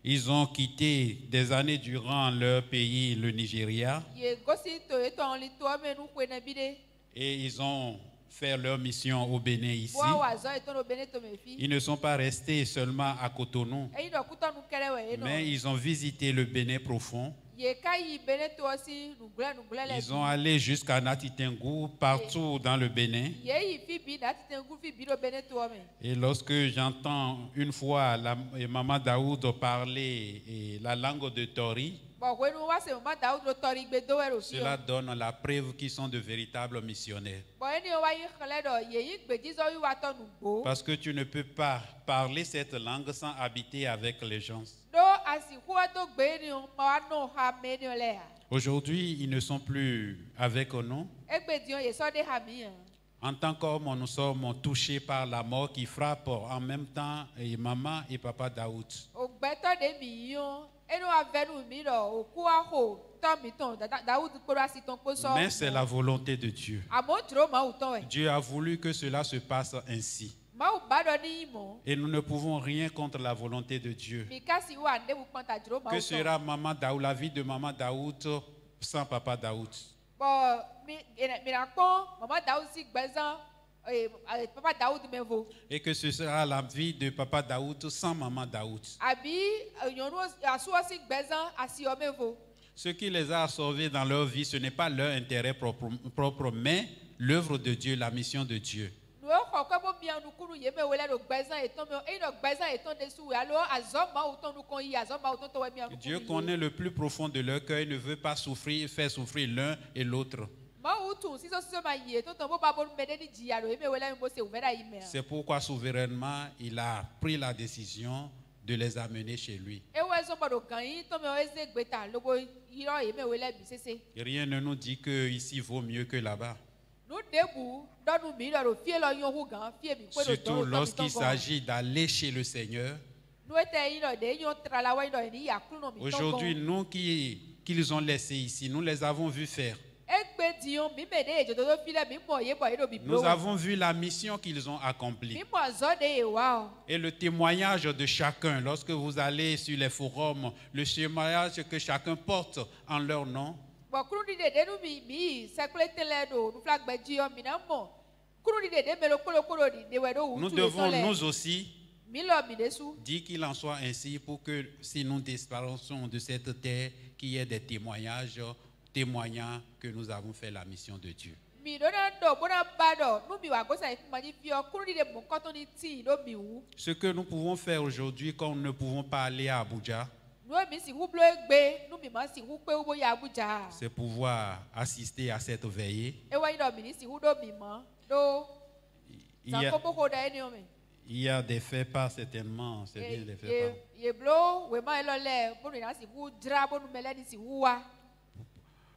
Ils ont quitté des années durant leur pays, le Nigeria. Et ils ont fait leur mission au Bénin ici. Ils ne sont pas restés seulement à Cotonou, mais ils ont visité le Bénin profond. Ils ont allé jusqu'à Natitengu, partout dans le Bénin. Et lorsque j'entends une fois la Maman Daoud parler la langue de Tori, cela donne la preuve qu'ils sont de véritables missionnaires. Parce que tu ne peux pas parler cette langue sans habiter avec les gens. Aujourd'hui, ils ne sont plus avec nous. En tant qu'homme, nous sommes touchés par la mort qui frappe en même temps maman et papa Daoud. Mais c'est la volonté de Dieu. Dieu a voulu que cela se passe ainsi. Et nous ne pouvons rien contre la volonté de Dieu. Que sera Maman Daoud, la vie de Maman Daoud sans Papa Daoud? Et que ce sera la vie de Papa Daoud sans Maman Daoud? Ce qui les a sauvés dans leur vie, ce n'est pas leur intérêt propre, mais l'œuvre de Dieu, la mission de Dieu. Dieu connaît le plus profond de leur cœur, il ne veut pas faire souffrir l'un et l'autre. C'est pourquoi souverainement, il a pris la décision de les amener chez lui. Rien ne nous dit que ici vaut mieux que là-bas. Surtout lorsqu'il s'agit d'aller chez le Seigneur. Aujourd'hui, nous qu'ils ont laissés ici, nous les avons vus faire. Nous avons vu la mission qu'ils ont accomplie. Et le témoignage de chacun, lorsque vous allez sur les forums, le témoignage que chacun porte en leur nom. Nous devons nous aussi dire qu'il en soit ainsi pour que si nous disparaissons de cette terre, qu'il y ait des témoignages témoignant que nous avons fait la mission de Dieu. Ce que nous pouvons faire aujourd'hui, quand nous ne pouvons pas aller à Abuja, c'est pouvoir assister à cette veillée. Il y a des faits pas certainement, c'est bien des faits pas.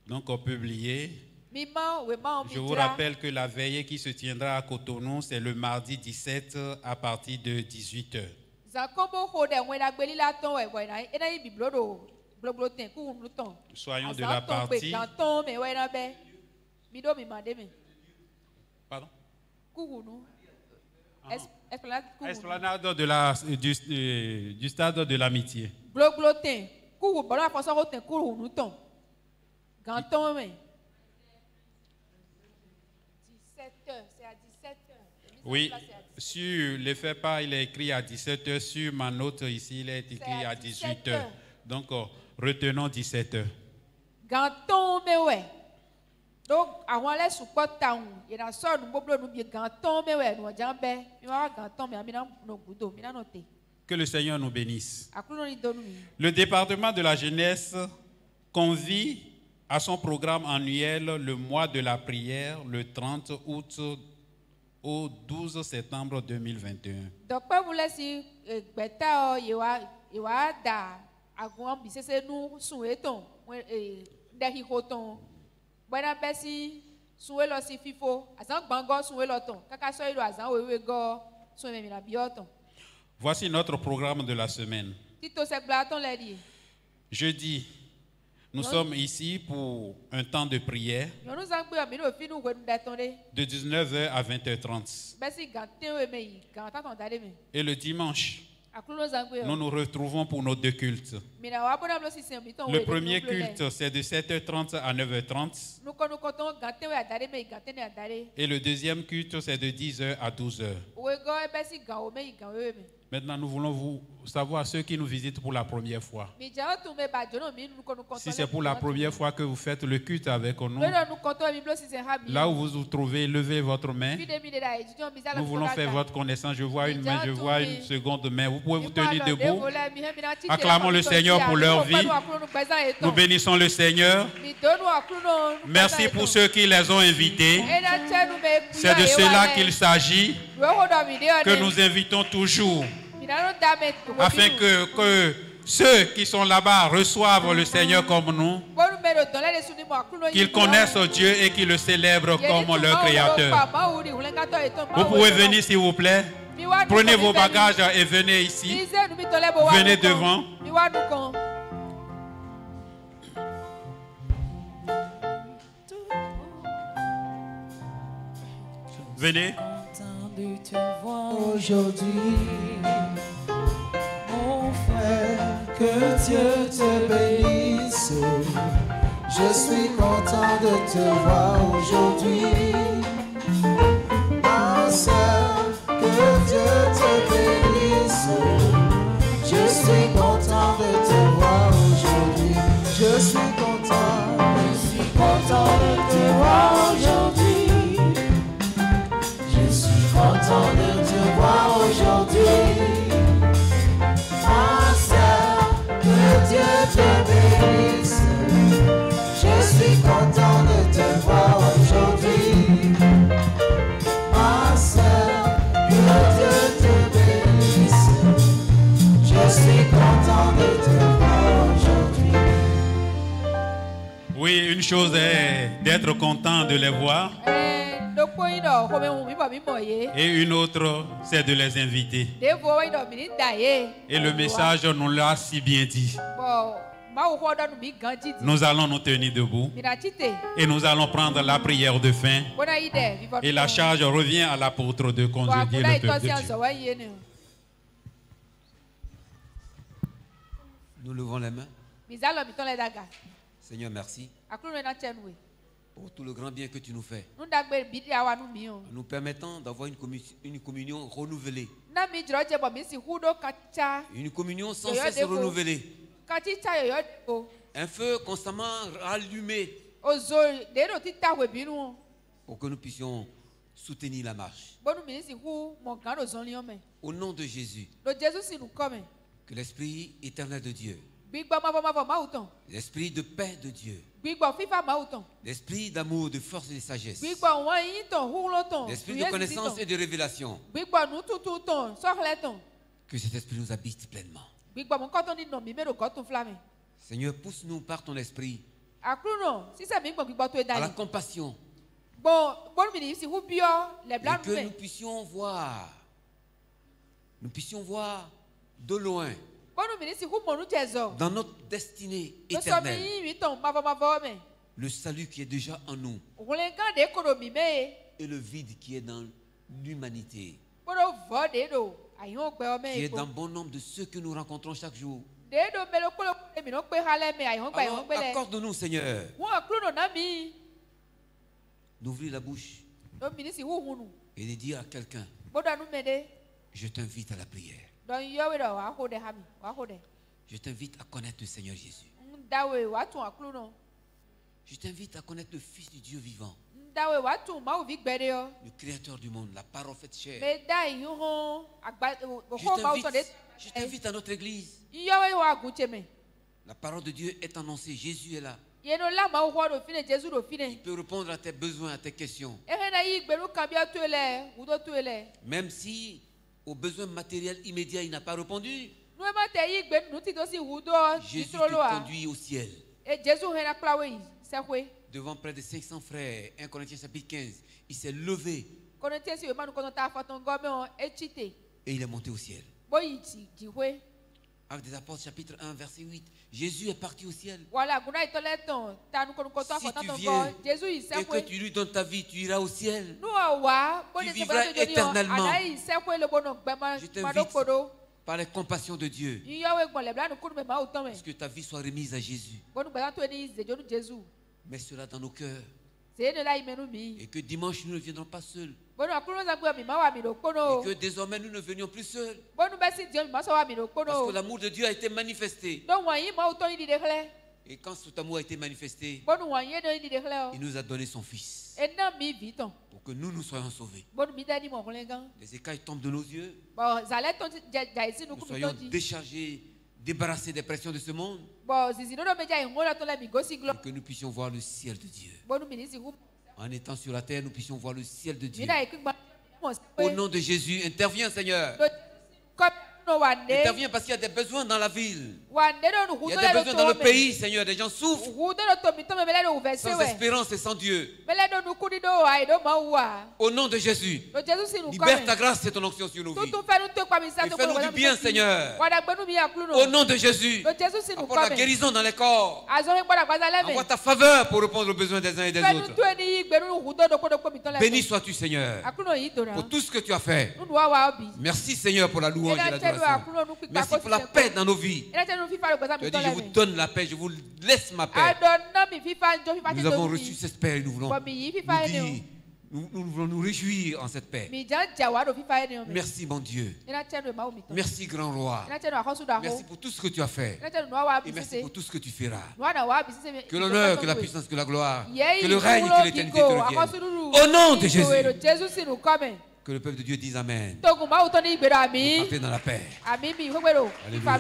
Donc on publié. Je vous rappelle que la veillée qui se tiendra à Cotonou, c'est le mardi 17 à partir de 18h. Soyons de la partie. Pardon? Esplanade du stade de l'amitié. Oui, sur les faits pas, il est écrit à 17h. Sur ma note ici, il est écrit à 18h. Donc, retenons 17h. Donc, que le Seigneur nous bénisse. Le département de la jeunesse convie à son programme annuel le mois de la prière le 30 août au 12 septembre 2021. Voici notre programme de la semaine. Jeudi, nous sommes ici pour un temps de prière de 19h à 20h30. Et le dimanche, nous nous retrouvons pour nos deux cultes. Le premier culte, c'est de 7h30 à 9h30. Et le deuxième culte, c'est de 10h à 12h. Maintenant, nous voulons vous savoir ceux qui nous visitent pour la première fois. Si c'est pour la première fois que vous faites le culte avec nous, là où vous vous trouvez, levez votre main. Nous voulons faire votre connaissance. Je vois une main, je vois une seconde main. Vous pouvez vous tenir debout. Acclamons le Seigneur pour leur vie. Nous bénissons le Seigneur. Merci pour ceux qui les ont invités. C'est de cela qu'il s'agit, que nous invitons toujours, afin que ceux qui sont là-bas reçoivent le Seigneur comme nous, qu'ils connaissent Dieu et qu'ils le célèbrent comme leur Créateur. Vous pouvez venir s'il vous plaît. Prenez vos bagages et venez ici. Venez devant. Venez. De te voir aujourd'hui, mon frère, que Dieu te bénisse. Je suis content de te voir aujourd'hui, ma soeur, que Dieu te bénisse. Je suis content de te voir aujourd'hui. Je suis content de te voir aujourd'hui. Content de te voir aujourd'hui, ma soeur, que Dieu te bénisse. Je suis content de te voir aujourd'hui. Oui, une chose est d'être content de les voir. Et une autre, c'est de les inviter. Et le message nous l'a si bien dit. Nous allons nous tenir debout et nous allons prendre la prière de fin. Et la charge revient à l'apôtre de conduire le peuple de Dieu. Nous levons les mains. Seigneur, merci pour tout le grand bien que tu nous fais, en nous permettant d'avoir une communion renouvelée. Une communion sans cesse renouvelée. Un feu constamment allumé pour que nous puissions soutenir la marche. Au nom de Jésus, que l'Esprit éternel de Dieu, l'Esprit de paix de Dieu, l'Esprit d'amour, de force et de sagesse, l'Esprit de connaissance et de révélation, que cet Esprit nous habite pleinement. Seigneur, pousse-nous par ton Esprit à la compassion, et que nous puissions voir de loin dans notre destinée éternelle le salut qui est déjà en nous et le vide qui est dans l'humanité, qui est dans bon nombre de ceux que nous rencontrons chaque jour. Alors, accorde-nous, Seigneur, d'ouvrir la bouche et de dire à quelqu'un: je t'invite à la prière. Je t'invite à connaître le Seigneur Jésus. Je t'invite à connaître le Fils du Dieu vivant, le Créateur du monde, la parole faite chair. Je t'invite à notre église. La parole de Dieu est annoncée. Jésus est là. Il peut répondre à tes besoins, à tes questions. Même si aux besoins matériels immédiats il n'a pas répondu, Jésus te conduit au ciel. Devant près de 500 frères, 1 Corinthiens chapitre 15, il s'est levé et il est monté au ciel. Actes des Apôtres chapitre 1 verset 8, Jésus est parti au ciel. Si tu viens et que tu lui donnes ta vie, tu iras au ciel. Tu vivras éternellement. Je t'invite par la compassion de Dieu, parce que ta vie soit remise à Jésus. Mets cela dans nos cœurs. Et que dimanche nous ne viendrons pas seuls. Et que désormais nous ne venions plus seuls. Parce que l'amour de Dieu a été manifesté. Et quand cet amour a été manifesté, il nous a donné son Fils pour que nous soyons sauvés. Les écailles tombent de nos yeux. Nous soyons déchargés, débarrassés des pressions de ce monde. Et que nous puissions voir le ciel de Dieu. En étant sur la terre, nous puissions voir le ciel de Dieu. Au nom de Jésus, interviens, Seigneur. Interviens parce qu'il y a des besoins dans la ville. Il y a des besoins dans le pays, Seigneur. Des gens souffrent sans espérance et sans Dieu. Au nom de Jésus, libère ta grâce et ton onction sur nos vies. Et fais-nous du bien, Seigneur. Au nom de Jésus, apporte la guérison dans les corps. Envoie ta faveur pour répondre aux besoins des uns et des autres. Béni sois-tu, Seigneur, pour tout ce que tu as fait. Merci, Seigneur, pour la louange et l'adoration. Merci pour la paix dans nos vies. Tu as dit: je vous donne la paix, je vous laisse ma paix. Nous avons reçu cette paix et nous voulons nous réjouir en cette paix. Merci, mon Dieu. Merci, grand roi. Merci pour tout ce que tu as fait. Et merci pour tout ce que tu feras. Que l'honneur, que la puissance, que la gloire, que le règne, que l'éternité te reviennent. Au nom de Jésus. Que le peuple de Dieu dise Amen. Partez dans la paix. Alléluia.